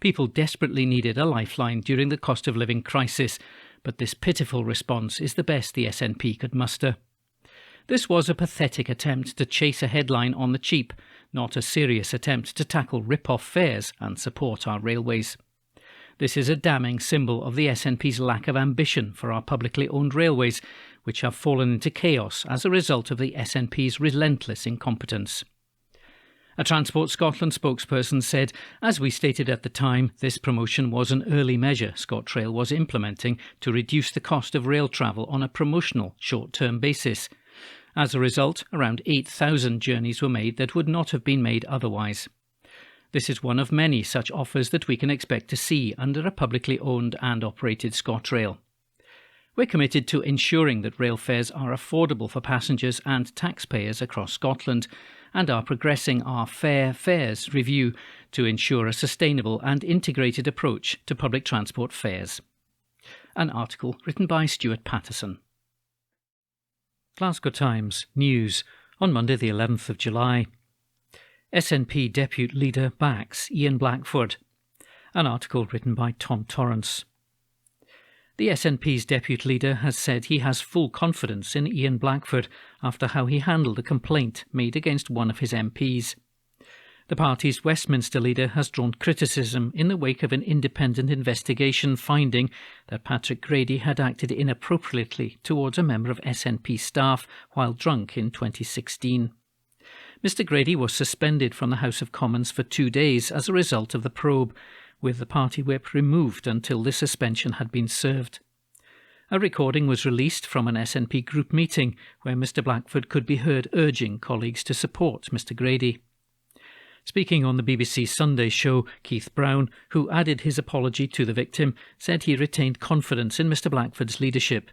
People desperately needed a lifeline during the cost of living crisis, but this pitiful response is the best the SNP could muster. This was a pathetic attempt to chase a headline on the cheap, not a serious attempt to tackle rip-off fares and support our railways. This is a damning symbol of the SNP's lack of ambition for our publicly owned railways, which have fallen into chaos as a result of the SNP's relentless incompetence." A Transport Scotland spokesperson said, "As we stated at the time, this promotion was an early measure ScotRail was implementing to reduce the cost of rail travel on a promotional short-term basis. As a result, around 8,000 journeys were made that would not have been made otherwise. This is one of many such offers that we can expect to see under a publicly owned and operated ScotRail. We're committed to ensuring that rail fares are affordable for passengers and taxpayers across Scotland, and are progressing our Fair Fares review to ensure a sustainable and integrated approach to public transport fares." An article written by Stuart Patterson. Glasgow Times News on Monday the 11th of July. SNP Deputy Leader backs Ian Blackford. An article written by Tom Torrance. The SNP's Deputy Leader has said he has full confidence in Ian Blackford after how he handled a complaint made against one of his MPs. The party's Westminster leader has drawn criticism in the wake of an independent investigation finding that Patrick Grady had acted inappropriately towards a member of SNP staff while drunk in 2016. Mr Grady was suspended from the House of Commons for 2 days as a result of the probe, with the party whip removed until the suspension had been served. A recording was released from an SNP group meeting where Mr Blackford could be heard urging colleagues to support Mr Grady. Speaking on the BBC Sunday show, Keith Brown, who added his apology to the victim, said he retained confidence in Mr Blackford's leadership.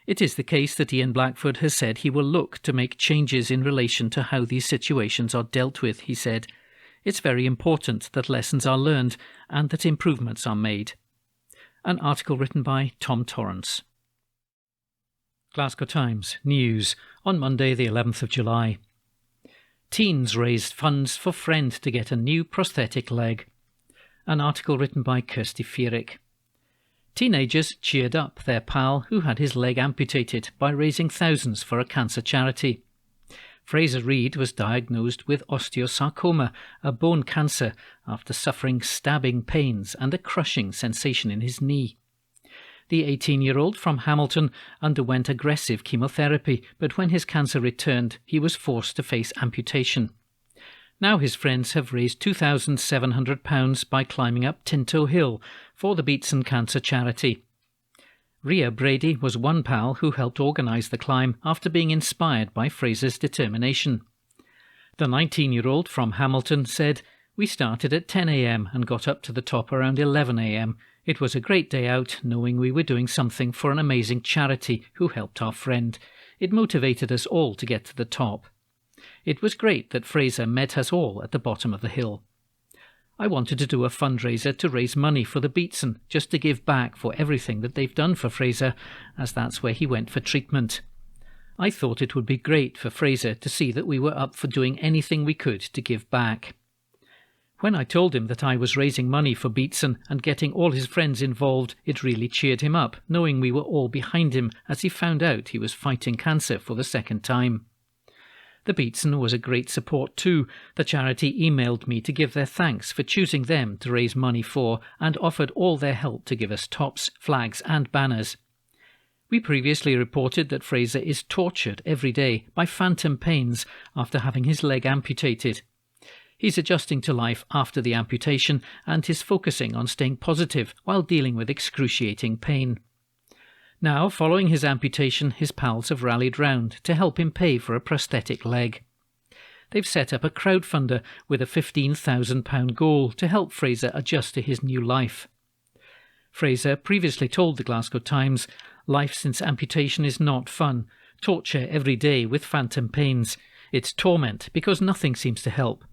It is the case that Ian Blackford has said he will look to make changes in relation to how these situations are dealt with, he said. It's very important that lessons are learned and that improvements are made. An article written by Tom Torrance. Glasgow Times News on Monday the 11th of July. Teens raised funds for friend to get a new prosthetic leg. An article written by Kirsty Fearick. Teenagers cheered up their pal who had his leg amputated by raising thousands for a cancer charity. Fraser Reid was diagnosed with osteosarcoma, a bone cancer, after suffering stabbing pains and a crushing sensation in his knee. The 18-year-old from Hamilton underwent aggressive chemotherapy, but when his cancer returned, he was forced to face amputation. Now his friends have raised £2,700 by climbing up Tinto Hill for the Beatson Cancer Charity. Ria Brady was one pal who helped organise the climb after being inspired by Fraser's determination. The 19-year-old from Hamilton said, "We started at 10 a.m. and got up to the top around 11 a.m. It was a great day out, knowing we were doing something for an amazing charity who helped our friend. It motivated us all to get to the top. It was great that Fraser met us all at the bottom of the hill. I wanted to do a fundraiser to raise money for the Beatson, just to give back for everything that they've done for Fraser, as that's where he went for treatment. I thought it would be great for Fraser to see that we were up for doing anything we could to give back. When I told him that I was raising money for Beatson and getting all his friends involved, it really cheered him up, knowing we were all behind him as he found out he was fighting cancer for the second time. The Beatson was a great support too. The charity emailed me to give their thanks for choosing them to raise money for and offered all their help to give us tops, flags and banners. We previously reported that Fraser is tortured every day by phantom pains after having his leg amputated. He's adjusting to life after the amputation and is focusing on staying positive while dealing with excruciating pain. Now, following his amputation, his pals have rallied round to help him pay for a prosthetic leg. they've set up a crowdfunder with a £15,000 goal to help Fraser adjust to his new life. Fraser previously told the Glasgow Times, "Life since amputation is not fun. Torture every day with phantom pains. It's torment because nothing seems to help.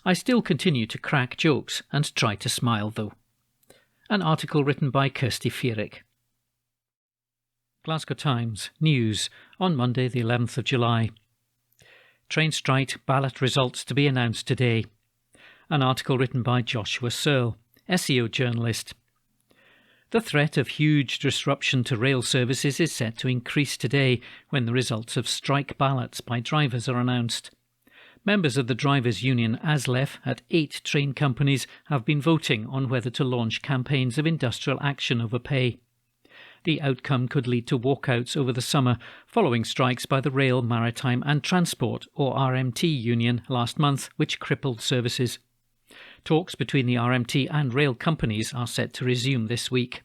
I still continue to crack jokes and try to smile though." An article written by Kirsty Feerick. Glasgow Times News on Monday the 11th of July. Train strike ballot results to be announced today. An article written by Joshua Searle, SEO journalist. The threat of huge disruption to rail services is set to increase today when the results of strike ballots by drivers are announced. Members of the drivers' union ASLEF at 8 train companies have been voting on whether to launch campaigns of industrial action over pay. The outcome could lead to walkouts over the summer following strikes by the Rail, Maritime and Transport or RMT union last month, which crippled services. Talks between the RMT and rail companies are set to resume this week.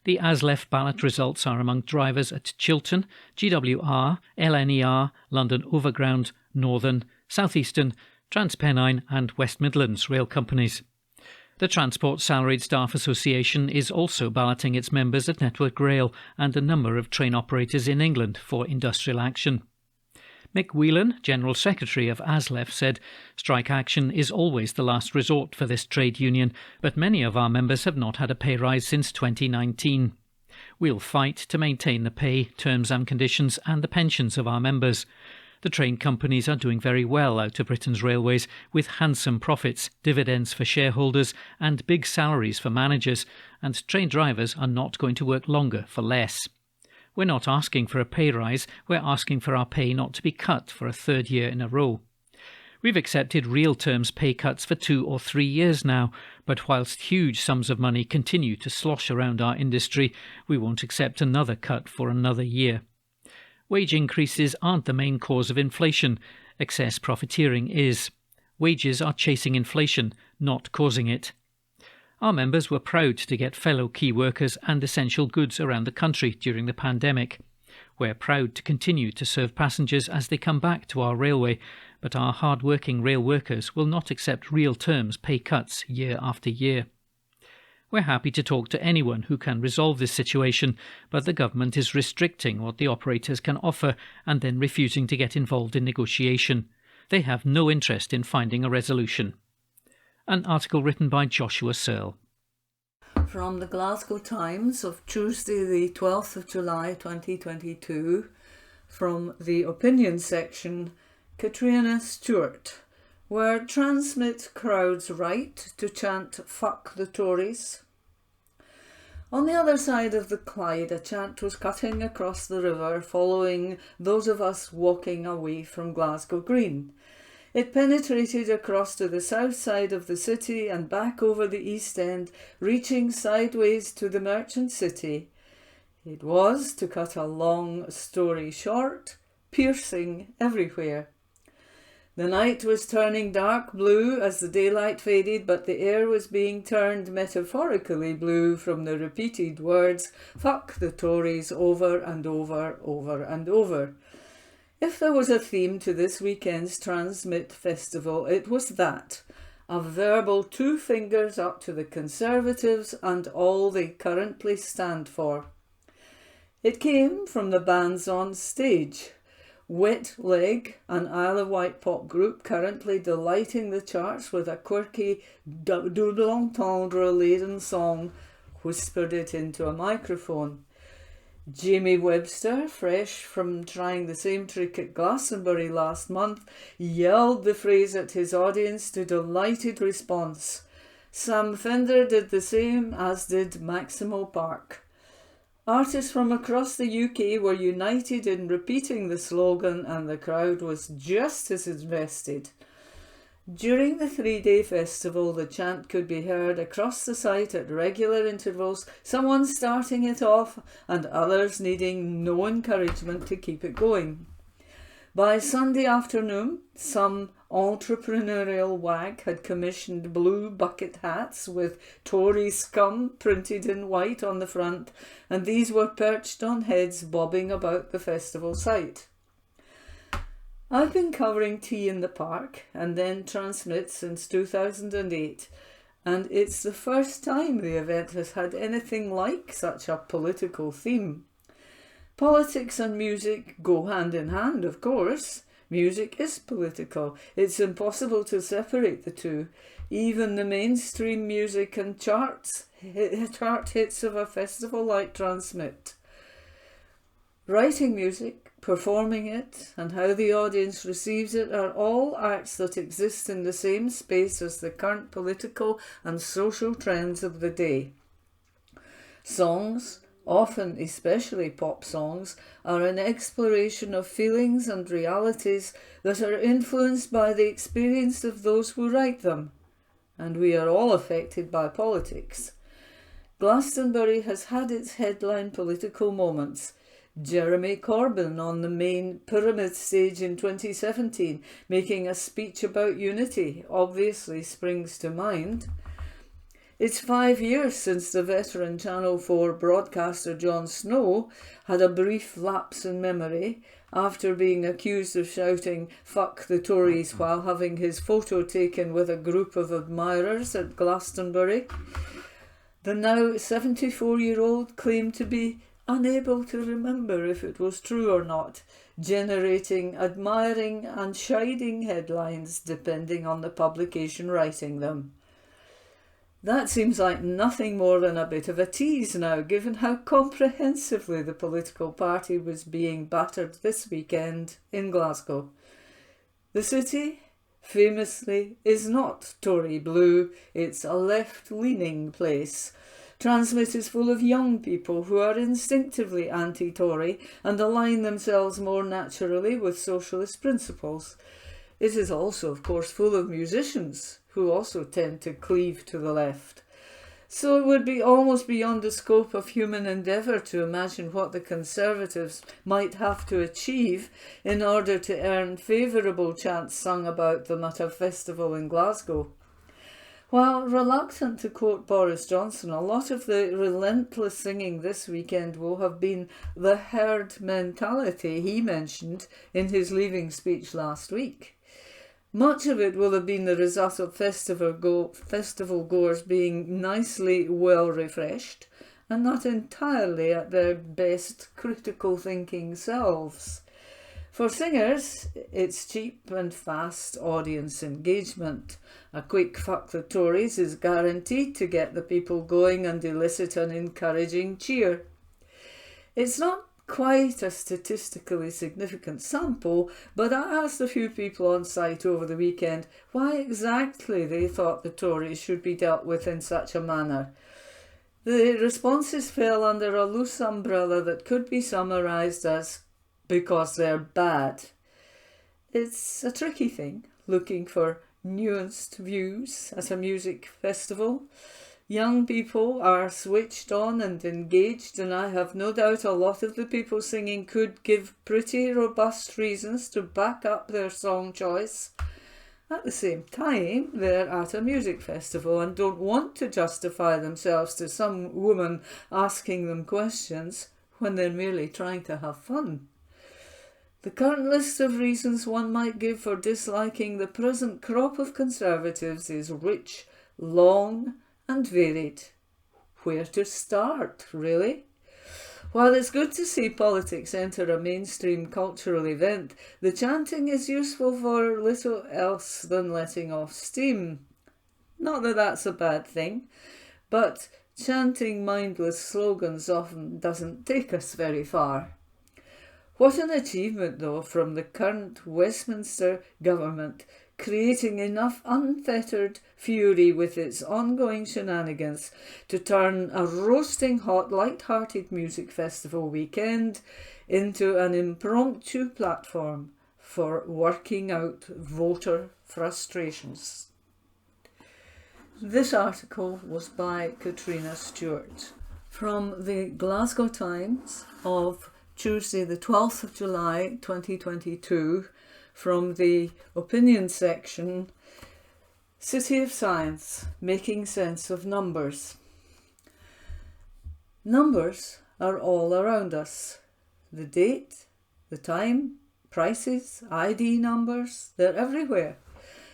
The ASLEF ballot results are among drivers at Chiltern, GWR, LNER, London Overground, Northern, South Eastern, TransPennine and West Midlands rail companies. The Transport Salaried Staff Association is also balloting its members at Network Rail and a number of train operators in England for industrial action. Mick Whelan, General Secretary of ASLEF, said, "Strike action is always the last resort for this trade union, but many of our members have not had a pay rise since 2019. We'll fight to maintain the pay, terms and conditions and the pensions of our members. The train companies are doing very well out of Britain's railways, with handsome profits, dividends for shareholders and big salaries for managers, and train drivers are not going to work longer for less. We're not asking for a pay rise, we're asking for our pay not to be cut for a third year in a row. We've accepted real terms pay cuts for 2 or 3 years now, but whilst huge sums of money continue to slosh around our industry, we won't accept another cut for another year. Wage increases aren't the main cause of inflation, excess profiteering is. Wages are chasing inflation, not causing it. Our members were proud to get fellow key workers and essential goods around the country during the pandemic. We're proud to continue to serve passengers as they come back to our railway, but our hard-working rail workers will not accept real terms pay cuts year after year. We're happy to talk to anyone who can resolve this situation, but the government is restricting what the operators can offer and then refusing to get involved in negotiation. They have no interest in finding a resolution." An article written by Joshua Searle. From the Glasgow Times of Tuesday the 12th of July 2022, from the opinion section, Katrina Stewart, where transmit crowds right to chant "fuck the Tories." On the other side of the Clyde, a chant was cutting across the river following those of us walking away from Glasgow Green. It penetrated across to the south side of the city and back over the East End, reaching sideways to the Merchant City. It was, to cut a long story short, piercing everywhere. The night was turning dark blue as the daylight faded, but the air was being turned metaphorically blue from the repeated words, "Fuck the Tories," over and over, over and over. If there was a theme to this weekend's Transmit Festival, it was that, a verbal 2 fingers up to the Conservatives and all they currently stand for. It came from the bands on stage. Wet Leg, an Isle of Wight pop group currently delighting the charts with a quirky double entendre-laden song, whispered it into a microphone. Jamie Webster, fresh from trying the same trick at Glastonbury last month, yelled the phrase at his audience to delighted response. Sam Fender did the same, as did Maximo Park. Artists from across the UK were united in repeating the slogan, and the crowd was just as invested. During the 3-day festival, the chant could be heard across the site at regular intervals, someone starting it off and others needing no encouragement to keep it going. By Sunday afternoon, some entrepreneurial wag had commissioned blue bucket hats with "Tory scum" printed in white on the front, and these were perched on heads bobbing about the festival site. I've been covering Tea in the Park and then Transmit since 2008, and it's the first time the event has had anything like such a political theme. Politics and music go hand in hand, of course. Music is political. It's impossible to separate the two. Even the mainstream music and chart hits of a festival like Transmit. Writing music, performing it, and how the audience receives it are all acts that exist in the same space as the current political and social trends of the day. Songs, often especially pop songs, are an exploration of feelings and realities that are influenced by the experience of those who write them. And we are all affected by politics. Glastonbury has had its headline political moments. Jeremy Corbyn on the main pyramid stage in 2017, making a speech about unity, obviously springs to mind. It's 5 years since the veteran Channel 4 broadcaster Jon Snow had a brief lapse in memory after being accused of shouting "fuck the Tories" while having his photo taken with a group of admirers at Glastonbury. The now 74-year-old claimed to be unable to remember if it was true or not, generating admiring and chiding headlines depending on the publication writing them. That seems like nothing more than a bit of a tease now, given how comprehensively the political party was being battered this weekend in Glasgow. The city, famously, is not Tory blue, it's a left-leaning place. Transmit is full of young people who are instinctively anti-Tory and align themselves more naturally with socialist principles. It is also, of course, full of musicians who also tend to cleave to the left. So it would be almost beyond the scope of human endeavour to imagine what the Conservatives might have to achieve in order to earn favourable chants sung about them at a festival in Glasgow. While reluctant to quote Boris Johnson, a lot of the relentless singing this weekend will have been the herd mentality he mentioned in his leaving speech last week. Much of it will have been the result of festival goers being nicely well refreshed and not entirely at their best critical thinking selves. For singers, it's cheap and fast audience engagement. A quick "fuck the Tories" is guaranteed to get the people going and elicit an encouraging cheer. It's not quite a statistically significant sample, but I asked a few people on site over the weekend why exactly they thought the Tories should be dealt with in such a manner. The responses fell under a loose umbrella that could be summarised as "because they're bad." It's a tricky thing, looking for nuanced views at a music festival. Young people are switched on and engaged, and I have no doubt a lot of the people singing could give pretty robust reasons to back up their song choice. At the same time, they're at a music festival and don't want to justify themselves to some woman asking them questions when they're merely trying to have fun. The current list of reasons one might give for disliking the present crop of Conservatives is rich, long and varied. Where to start, really? While it's good to see politics enter a mainstream cultural event, the chanting is useful for little else than letting off steam. Not that that's a bad thing, but chanting mindless slogans often doesn't take us very far. What an achievement, though, from the current Westminster government, creating enough unfettered fury with its ongoing shenanigans to turn a roasting hot, light-hearted music festival weekend into an impromptu platform for working out voter frustrations. This article was by Katrina Stewart from the Glasgow Times of Tuesday the 12th of July 2022, from the opinion section, City of Science, Making Sense of Numbers. Numbers are all around us. The date, the time, prices, ID numbers, they're everywhere.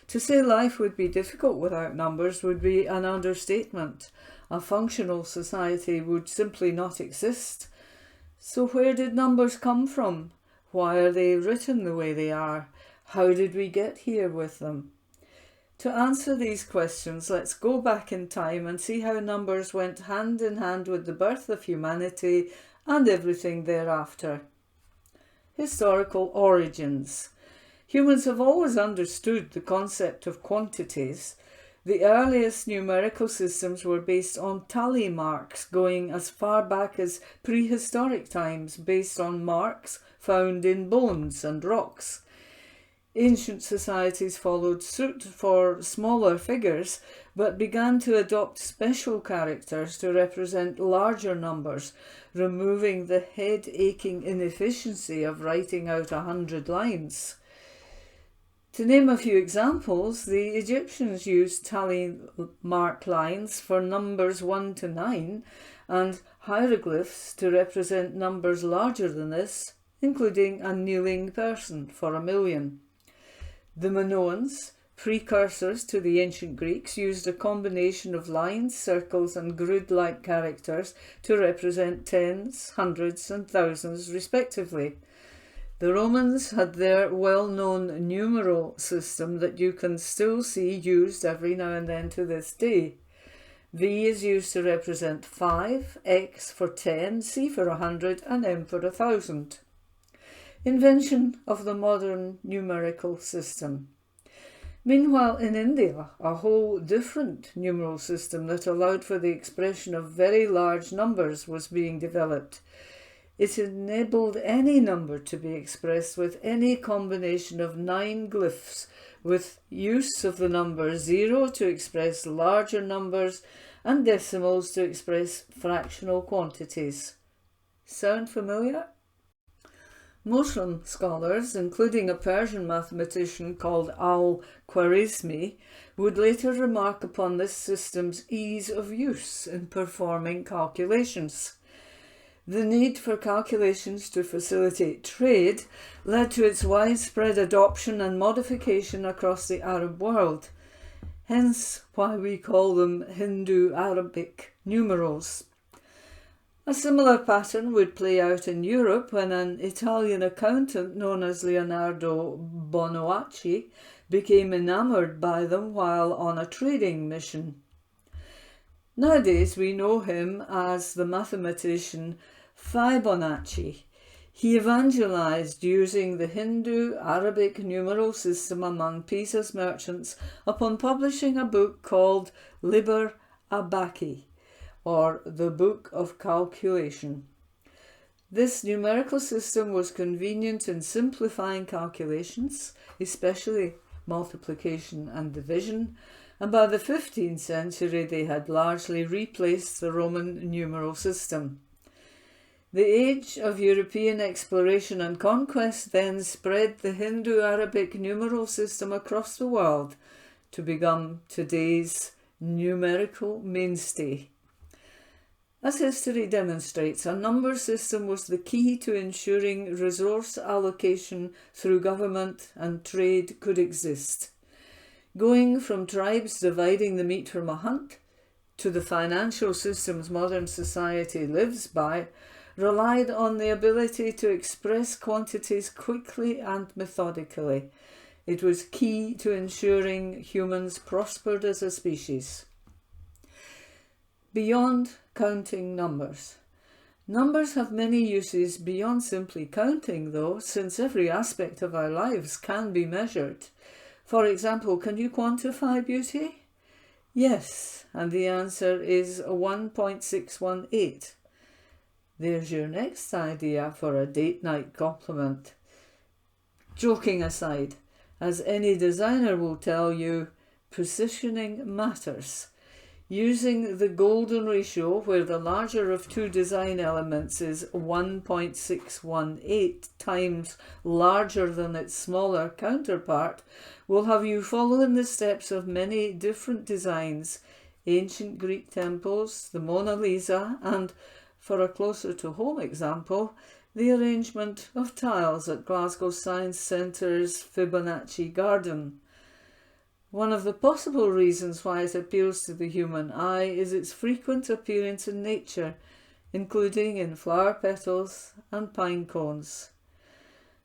To say life would be difficult without numbers would be an understatement. A functional society would simply not exist. So where did numbers come from? Why are they written the way they are? How did we get here with them? To answer these questions, let's go back in time and see how numbers went hand in hand with the birth of humanity and everything thereafter. Historical origins. Humans have always understood the concept of quantities. The earliest numerical systems were based on tally marks, going as far back as prehistoric times, based on marks found in bones and rocks. Ancient societies followed suit for smaller figures, but began to adopt special characters to represent larger numbers, removing the head-aching inefficiency of writing out 100 lines. To name a few examples, the Egyptians used tally mark lines for numbers 1 to 9 and hieroglyphs to represent numbers larger than this, including a kneeling person for 1,000,000. The Minoans, precursors to the ancient Greeks, used a combination of lines, circles and grid-like characters to represent tens, hundreds and thousands respectively. The Romans had their well-known numeral system that you can still see used every now and then to this day. V is used to represent 5, X for 10, C for 100 and M for 1,000. Invention of the modern numerical system. Meanwhile, in India, a whole different numeral system that allowed for the expression of very large numbers was being developed. It enabled any number to be expressed with any combination of 9 glyphs, with use of the number 0 to express larger numbers and decimals to express fractional quantities. Sound familiar? Muslim scholars, including a Persian mathematician called al-Khwarizmi, would later remark upon this system's ease of use in performing calculations. The need for calculations to facilitate trade led to its widespread adoption and modification across the Arab world, hence why we call them Hindu-Arabic numerals. A similar pattern would play out in Europe when an Italian accountant known as Leonardo Bonoacci became enamoured by them while on a trading mission. Nowadays we know him as the mathematician Fibonacci. He evangelized using the Hindu-Arabic numeral system among Pisa's merchants upon publishing a book called Liber Abaci, or the Book of Calculation. This numerical system was convenient in simplifying calculations, especially multiplication and division, and by the 15th century they had largely replaced the Roman numeral system. The age of European exploration and conquest then spread the Hindu-Arabic numeral system across the world to become today's numerical mainstay. As history demonstrates, a number system was the key to ensuring resource allocation through government and trade could exist. Going from tribes dividing the meat from a hunt to the financial systems modern society lives by relied on the ability to express quantities quickly and methodically. It was key to ensuring humans prospered as a species. Beyond counting numbers. Numbers have many uses beyond simply counting, though, since every aspect of our lives can be measured. For example, can you quantify beauty? Yes, and the answer is 1.618. There's your next idea for a date night compliment. Joking aside, as any designer will tell you, positioning matters. Using the golden ratio, where the larger of two design elements is 1.618 times larger than its smaller counterpart, will have you follow in the steps of many different designs, ancient Greek temples, the Mona Lisa, and, for a closer to home example, the arrangement of tiles at Glasgow Science Centre's Fibonacci Garden. One of the possible reasons why it appeals to the human eye is its frequent appearance in nature, including in flower petals and pine cones.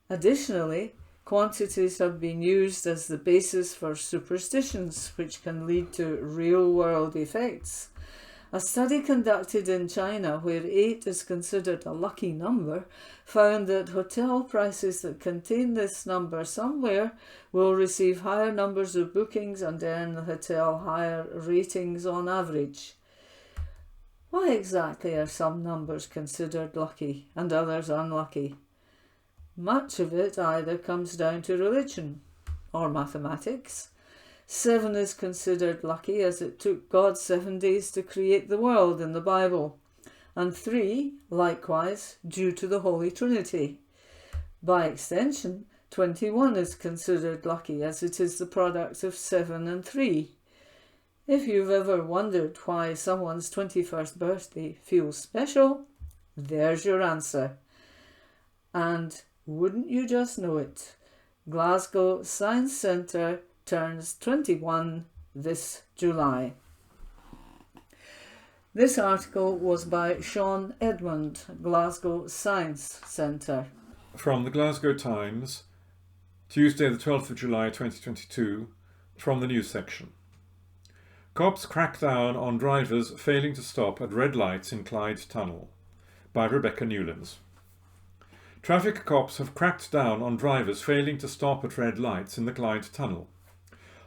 Additionally, quantities have been used as the basis for superstitions, which can lead to real-world effects. A study conducted in China, where 8 is considered a lucky number, found that hotel prices that contain this number somewhere will receive higher numbers of bookings and earn the hotel higher ratings on average. Why exactly are some numbers considered lucky and others unlucky? Much of it either comes down to religion or mathematics. 7 is considered lucky as it took God 7 days to create the world in the Bible, and 3, likewise, due to the Holy Trinity. By extension, 21 is considered lucky as it is the product of 7 and 3. If you've ever wondered why someone's 21st birthday feels special, there's your answer. And wouldn't you just know it, Glasgow Science Centre turns 21 this July. This article was by Sean Edmund, Glasgow Science Centre. From the Glasgow Times, Tuesday the 12th of July 2022, from the news section. Cops crack down on drivers failing to stop at red lights in Clyde Tunnel, by Rebecca Newlands. Traffic cops have cracked down on drivers failing to stop at red lights in the Clyde Tunnel.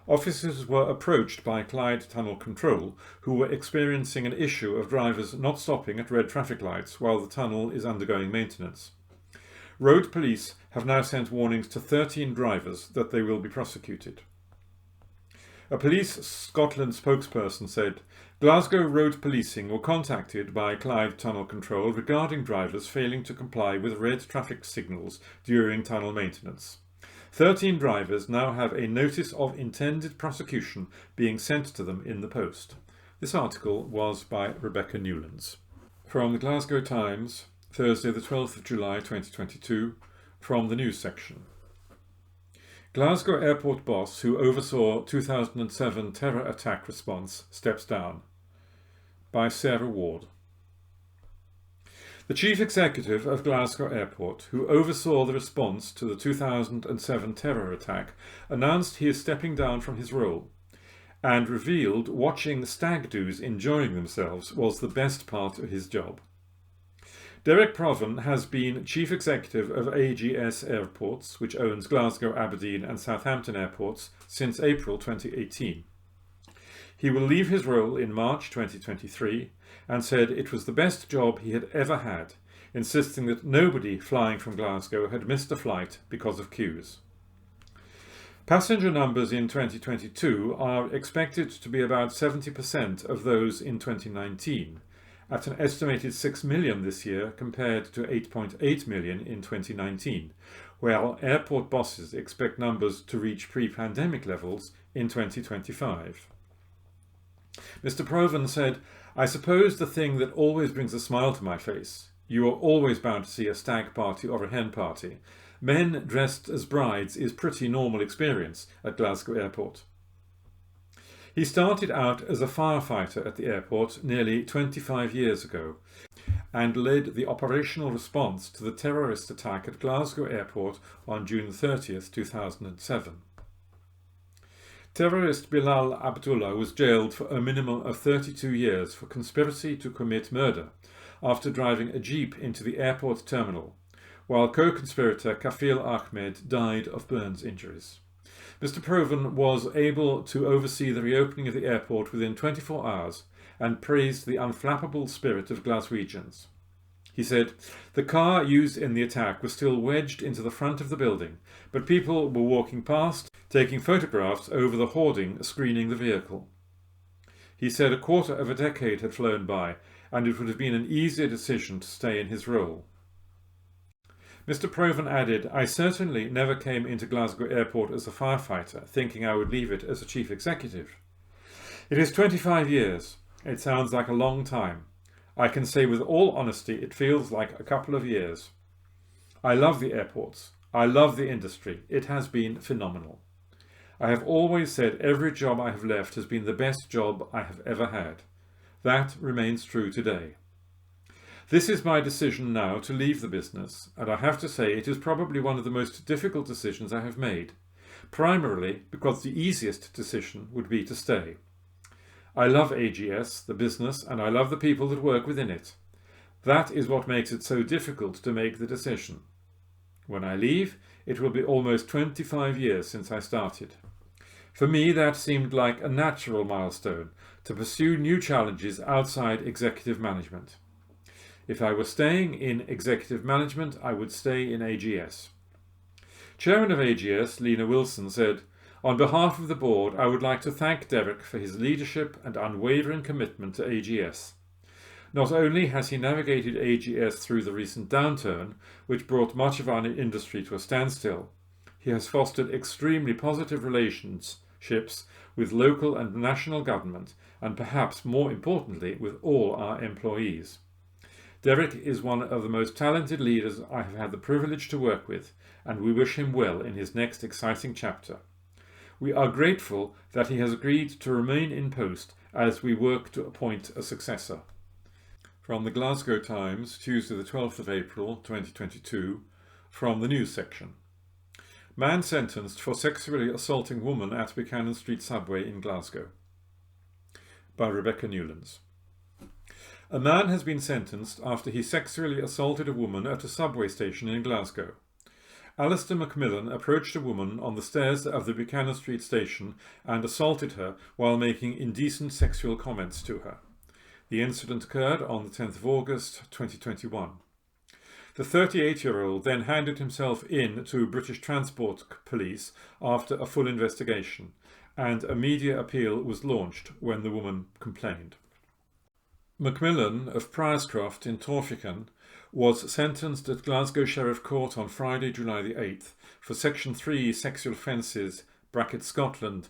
Officers were approached by Clyde Tunnel Control, who were experiencing an issue of drivers not stopping at red traffic lights while the tunnel is undergoing maintenance. Road police have now sent warnings to 13 drivers that they will be prosecuted. A Police Scotland spokesperson said, Glasgow road policing were contacted by Clyde Tunnel Control regarding drivers failing to comply with red traffic signals during tunnel maintenance. 13 drivers now have a notice of intended prosecution being sent to them in the post. This article was by Rebecca Newlands. From the Glasgow Times, Thursday the 12th of July 2022, from the news section. Glasgow airport boss who oversaw 2007 terror attack response steps down, by Sarah Ward. The chief executive of Glasgow Airport, who oversaw the response to the 2007 terror attack, announced he is stepping down from his role and revealed watching stag doos enjoying themselves was the best part of his job. Derek Provan has been chief executive of AGS Airports, which owns Glasgow, Aberdeen and Southampton airports, since April 2018. He will leave his role in March 2023 and said it was the best job he had ever had, insisting that nobody flying from Glasgow had missed a flight because of queues. Passenger numbers in 2022 are expected to be about 70% of those in 2019, at an estimated 6 million this year compared to 8.8 million in 2019, while airport bosses expect numbers to reach pre-pandemic levels in 2025. Mr. Provan said, I suppose the thing that always brings a smile to my face, you are always bound to see a stag party or a hen party. Men dressed as brides is pretty normal experience at Glasgow Airport. He started out as a firefighter at the airport nearly 25 years ago and led the operational response to the terrorist attack at Glasgow Airport on June 30th, 2007. Terrorist Bilal Abdullah was jailed for a minimum of 32 years for conspiracy to commit murder after driving a jeep into the airport terminal, while co-conspirator Kafil Ahmed died of burns injuries. Mr. Provan was able to oversee the reopening of the airport within 24 hours and praised the unflappable spirit of Glaswegians. He said, the car used in the attack was still wedged into the front of the building, but people were walking past, taking photographs over the hoarding screening the vehicle. He said a quarter of a decade had flown by, and it would have been an easier decision to stay in his role. Mr. Provan added, I certainly never came into Glasgow Airport as a firefighter, thinking I would leave it as a chief executive. It is 25 years. It sounds like a long time. I can say with all honesty it feels like a couple of years. I love the airports. I love the industry. It has been phenomenal. I have always said every job I have left has been the best job I have ever had. That remains true today. This is my decision now to leave the business, and I have to say it is probably one of the most difficult decisions I have made, primarily because the easiest decision would be to stay. I love AGS, the business, and I love the people that work within it. That is what makes it so difficult to make the decision. When I leave, it will be almost 25 years since I started. For me, that seemed like a natural milestone to pursue new challenges outside executive management. If I were staying in executive management, I would stay in AGS. Chairman of AGS, Lena Wilson, said, "On behalf of the board, I would like to thank Derek for his leadership and unwavering commitment to AGS. Not only has he navigated AGS through the recent downturn, which brought much of our industry to a standstill, he has fostered extremely positive relationships with local and national government, and perhaps more importantly, with all our employees. Derek is one of the most talented leaders I have had the privilege to work with, and we wish him well in his next exciting chapter. We are grateful that he has agreed to remain in post as we work to appoint a successor." From the Glasgow Times, Tuesday the 12th of April 2022, from the news section. Man sentenced for sexually assaulting woman at Buchanan Street subway in Glasgow. By Rebecca Newlands. A man has been sentenced after he sexually assaulted a woman at a subway station in Glasgow. Alistair Macmillan approached a woman on the stairs of the Buchanan Street station and assaulted her while making indecent sexual comments to her. The incident occurred on the 10th of August 2021. The 38-year-old then handed himself in to British Transport Police after a full investigation, and a media appeal was launched when the woman complained. Macmillan of Priorscroft in Torfichan was sentenced at Glasgow Sheriff Court on Friday, July the 8th for Section 3 Sexual Offences (Scotland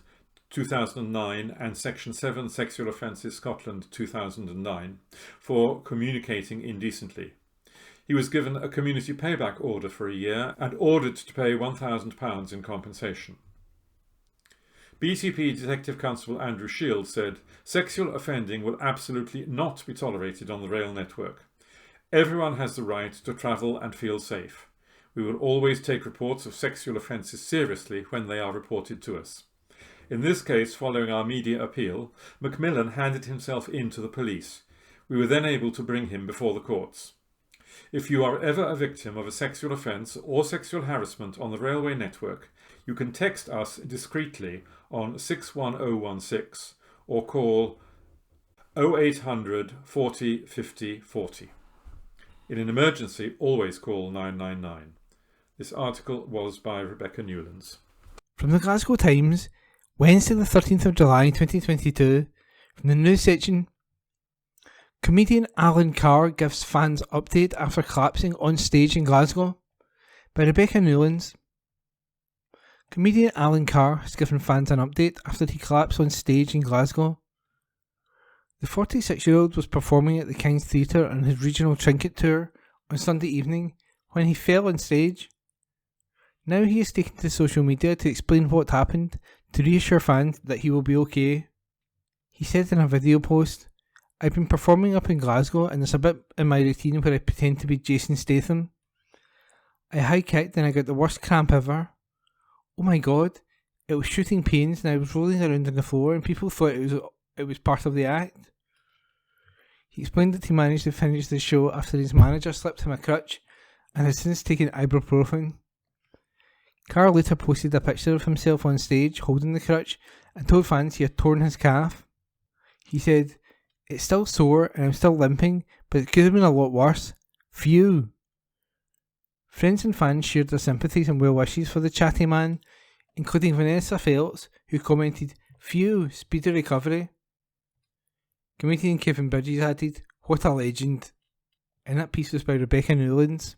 2009) and Section 7 Sexual Offences Scotland 2009 for communicating indecently. He was given a community payback order for a year and ordered to pay £1,000 in compensation. BTP Detective Constable Andrew Shield said, "Sexual offending will absolutely not be tolerated on the rail network. Everyone has the right to travel and feel safe. We will always take reports of sexual offences seriously when they are reported to us." In this case, following our media appeal, Macmillan handed himself in to the police. We were then able to bring him before the courts. If you are ever a victim of a sexual offence or sexual harassment on the railway network, you can text us discreetly on 61016 or call 0800 40 50 40. In an emergency, always call 999. This article was by Rebecca Newlands. From the Glasgow Times, Wednesday the 13th of July 2022, from the news section. Comedian Alan Carr gives fans update after collapsing on stage in Glasgow. By Rebecca Newlands. Comedian Alan Carr has given fans an update after he collapsed on stage in Glasgow. The 46-year-old was performing at the King's Theatre on his regional trinket tour on Sunday evening when he fell on stage. Now he has taken to social media to explain what happened to reassure fans that he will be okay. He said in a video post, "I've been performing up in Glasgow and there's a bit in my routine where I pretend to be Jason Statham. I high-kicked and I got the worst cramp ever. Oh my god, it was shooting pains and I was rolling around on the floor and people thought it was part of the act." He explained that he managed to finish the show after his manager slipped him a crutch and has since taken ibuprofen. Carr later posted a picture of himself on stage holding the crutch and told fans he had torn his calf. He said, "It's still sore and I'm still limping, but it could have been a lot worse. Phew." Friends and fans shared their sympathies and well wishes for the chatty man, including Vanessa Phelps, who commented, "Phew, speedy recovery." Comedian Kevin Bridges added, "What a legend." And that piece was by Rebecca Newlands.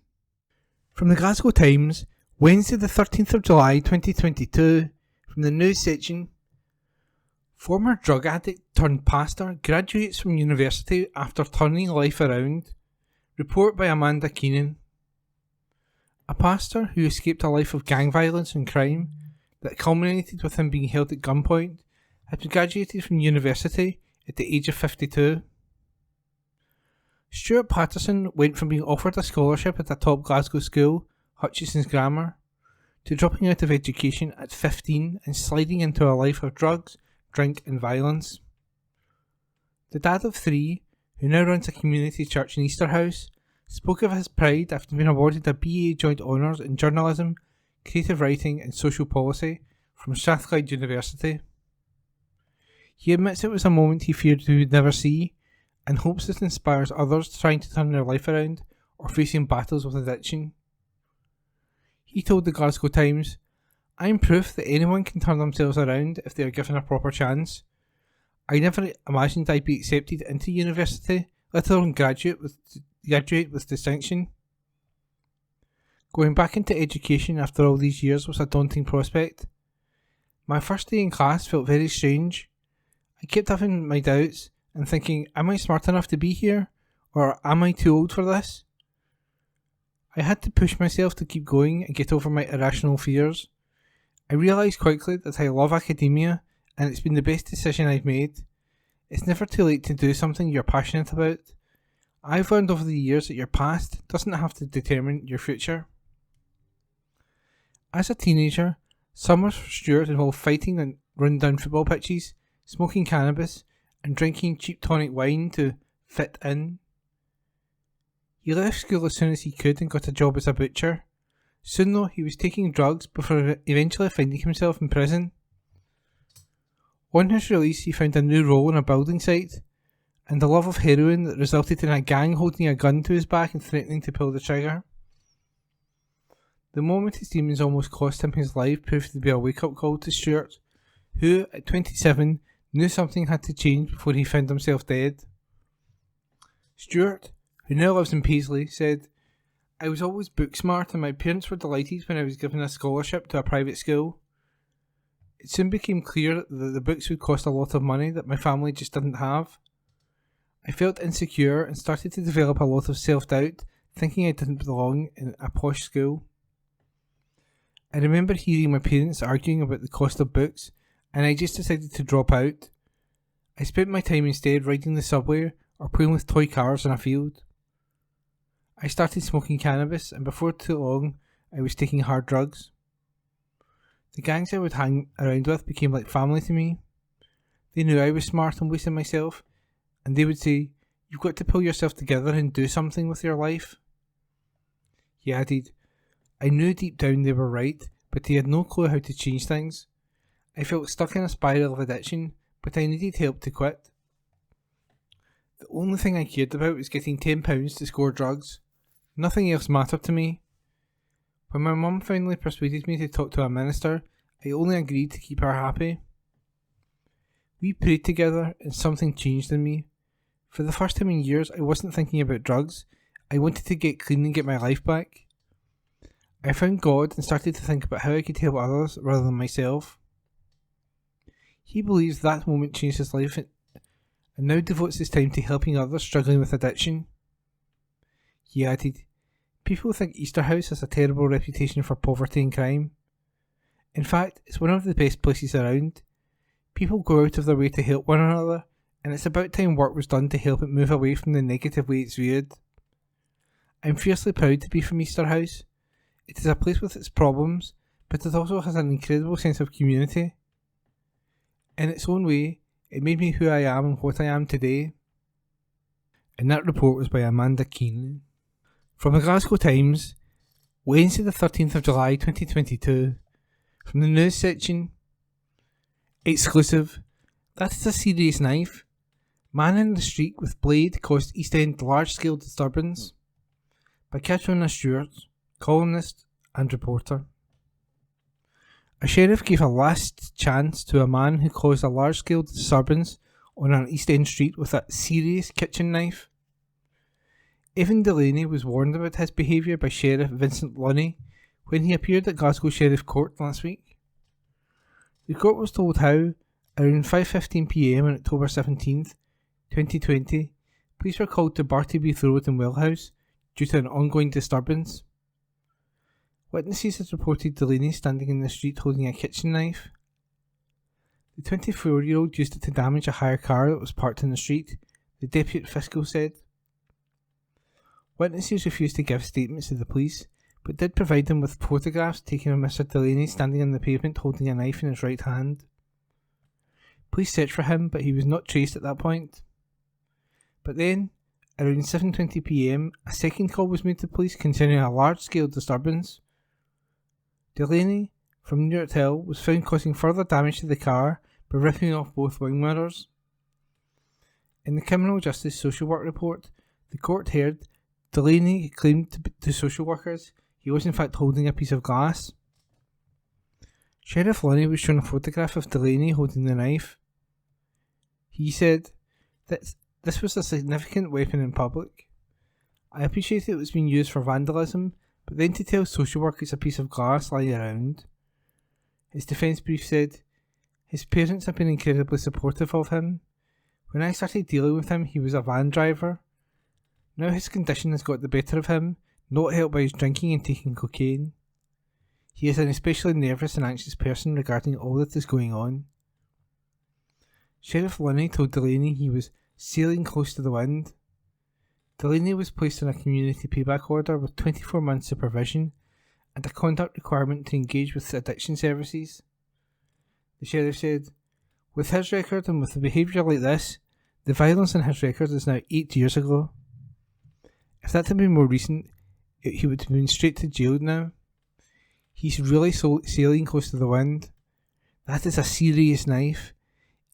From the Glasgow Times, Wednesday the 13th of July 2022, from the news section. Former drug addict turned pastor graduates from university after turning life around. Report by Amanda Keenan. A pastor who escaped a life of gang violence and crime that culminated with him being held at gunpoint had been graduated from university at the age of 52. Stuart Patterson went from being offered a scholarship at a top Glasgow school, Hutcheson's Grammar, to dropping out of education at 15 and sliding into a life of drugs, drink and violence. The dad of 3, who now runs a community church in Easterhouse, spoke of his pride after being awarded a BA Joint Honours in Journalism, Creative Writing and Social Policy from Strathclyde University. He admits it was a moment he feared he would never see, and hopes it inspires others trying to turn their life around or facing battles with addiction. He told the Glasgow Times, "I'm proof that anyone can turn themselves around if they are given a proper chance. I never imagined I'd be accepted into university, let alone graduate with distinction. Going back into education after all these years was a daunting prospect. My first day in class felt very strange. I kept having my doubts and thinking, am I smart enough to be here? Or am I too old for this? I had to push myself to keep going and get over my irrational fears. I realised quickly that I love academia and it's been the best decision I've made. It's never too late to do something you're passionate about. I've learned over the years that your past doesn't have to determine your future." As a teenager, summers for Stuart involved fighting on run-down football pitches, smoking cannabis, and drinking cheap tonic wine to fit in. He left school as soon as he could and got a job as a butcher. Soon though, he was taking drugs before eventually finding himself in prison. On his release, he found a new role on a building site, and the love of heroin that resulted in a gang holding a gun to his back and threatening to pull the trigger. The moment his demons almost cost him his life proved to be a wake-up call to Stuart, who, at 27, knew something had to change before he found himself dead. Stuart, who now lives in Paisley, said, "I was always book smart and my parents were delighted when I was given a scholarship to a private school. It soon became clear that the books would cost a lot of money that my family just didn't have. I felt insecure and started to develop a lot of self-doubt, thinking I didn't belong in a posh school. I remember hearing my parents arguing about the cost of books, and I just decided to drop out. I spent my time instead riding the subway or playing with toy cars in a field. I started smoking cannabis, and before too long, I was taking hard drugs. The gangs I would hang around with became like family to me. They knew I was smart and wasting myself, and they would say, 'You've got to pull yourself together and do something with your life.'" He added, "I knew deep down they were right, but they had no clue how to change things. I felt stuck in a spiral of addiction, but I needed help to quit. The only thing I cared about was getting £10 to score drugs. Nothing else mattered to me. When my mum finally persuaded me to talk to a minister, I only agreed to keep her happy. We prayed together and something changed in me. For the first time in years, I wasn't thinking about drugs. I wanted to get clean and get my life back. I found God and started to think about how I could help others rather than myself." He believes that moment changed his life and now devotes his time to helping others struggling with addiction. He added, "People think Easterhouse has a terrible reputation for poverty and crime. In fact, it's one of the best places around. People go out of their way to help one another, and it's about time work was done to help it move away from the negative way it's viewed. I'm fiercely proud to be from Easterhouse. It is a place with its problems, but it also has an incredible sense of community. In its own way, it made me who I am and what I am today." And that report was by Amanda Keenan. From the Glasgow Times, Wednesday the 13th of July 2022. From the news section, exclusive, "That is a serious knife. Man in the street with blade caused East End large-scale disturbance." By Katrina Stewart, columnist and reporter. A sheriff gave a last chance to a man who caused a large-scale disturbance on an East End street with a serious kitchen knife. Evan Delaney was warned about his behaviour by Sheriff Vincent Lunny when he appeared at Glasgow Sheriff Court last week. The court was told how, around 5:15 p.m. on October 17th, 2020, police were called to Bartybeath Road in Wellhouse due to an ongoing disturbance. Witnesses had reported Delaney standing in the street holding a kitchen knife. The 24-year-old used it to damage a hire car that was parked in the street, the Deputy Fiscal said. Witnesses refused to give statements to the police, but did provide them with photographs taken of Mr. Delaney standing on the pavement holding a knife in his right hand. Police searched for him, but he was not traced at that point. But then, around 7:20 p.m, a second call was made to police concerning a large-scale disturbance. Delaney, from Newark Hill, was found causing further damage to the car by ripping off both wing mirrors. In the Criminal Justice Social Work report, the court heard Delaney claimed to social workers he was in fact holding a piece of glass. Sheriff Lunny was shown a photograph of Delaney holding the knife. He said that this was a significant weapon in public. I appreciate it was being used for vandalism, but then to tell social work it's a piece of glass lying around. His defence brief said, his parents have been incredibly supportive of him. When I started dealing with him, he was a van driver. Now his condition has got the better of him, not helped by his drinking and taking cocaine. He is an especially nervous and anxious person regarding all that is going on. Sheriff Lunny told Delaney he was sailing close to the wind. Delaney was placed on a community payback order with 24 months supervision and a conduct requirement to engage with addiction services. The sheriff said, with his record and with a behaviour like this, the violence in his record is now 8 years ago. If that had been more recent, he would have been straight to jail now. He's really sailing close to the wind. That is a serious knife.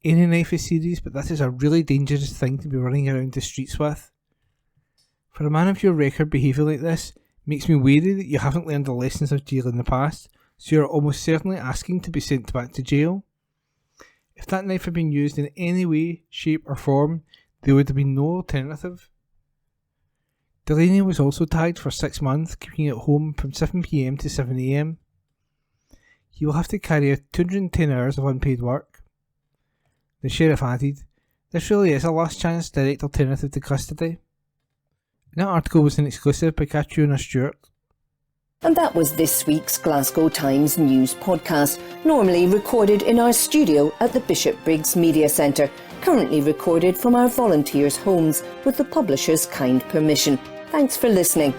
Any knife is serious, but that is a really dangerous thing to be running around the streets with. For a man of your record behaving like this makes me wary that you haven't learned the lessons of jail in the past, so you're almost certainly asking to be sent back to jail. If that knife had been used in any way, shape or form, there would have been no alternative. Delaney was also tagged for 6 months, keeping at home from 7 p.m. to 7 a.m. He will have to carry out 210 hours of unpaid work. The sheriff added, this really is a last chance direct alternative to custody. That article was an exclusive by Katrina Stewart. And that was this week's Glasgow Times News podcast, normally recorded in our studio at the Bishopbriggs Media Centre, currently recorded from our volunteers' homes with the publisher's kind permission. Thanks for listening.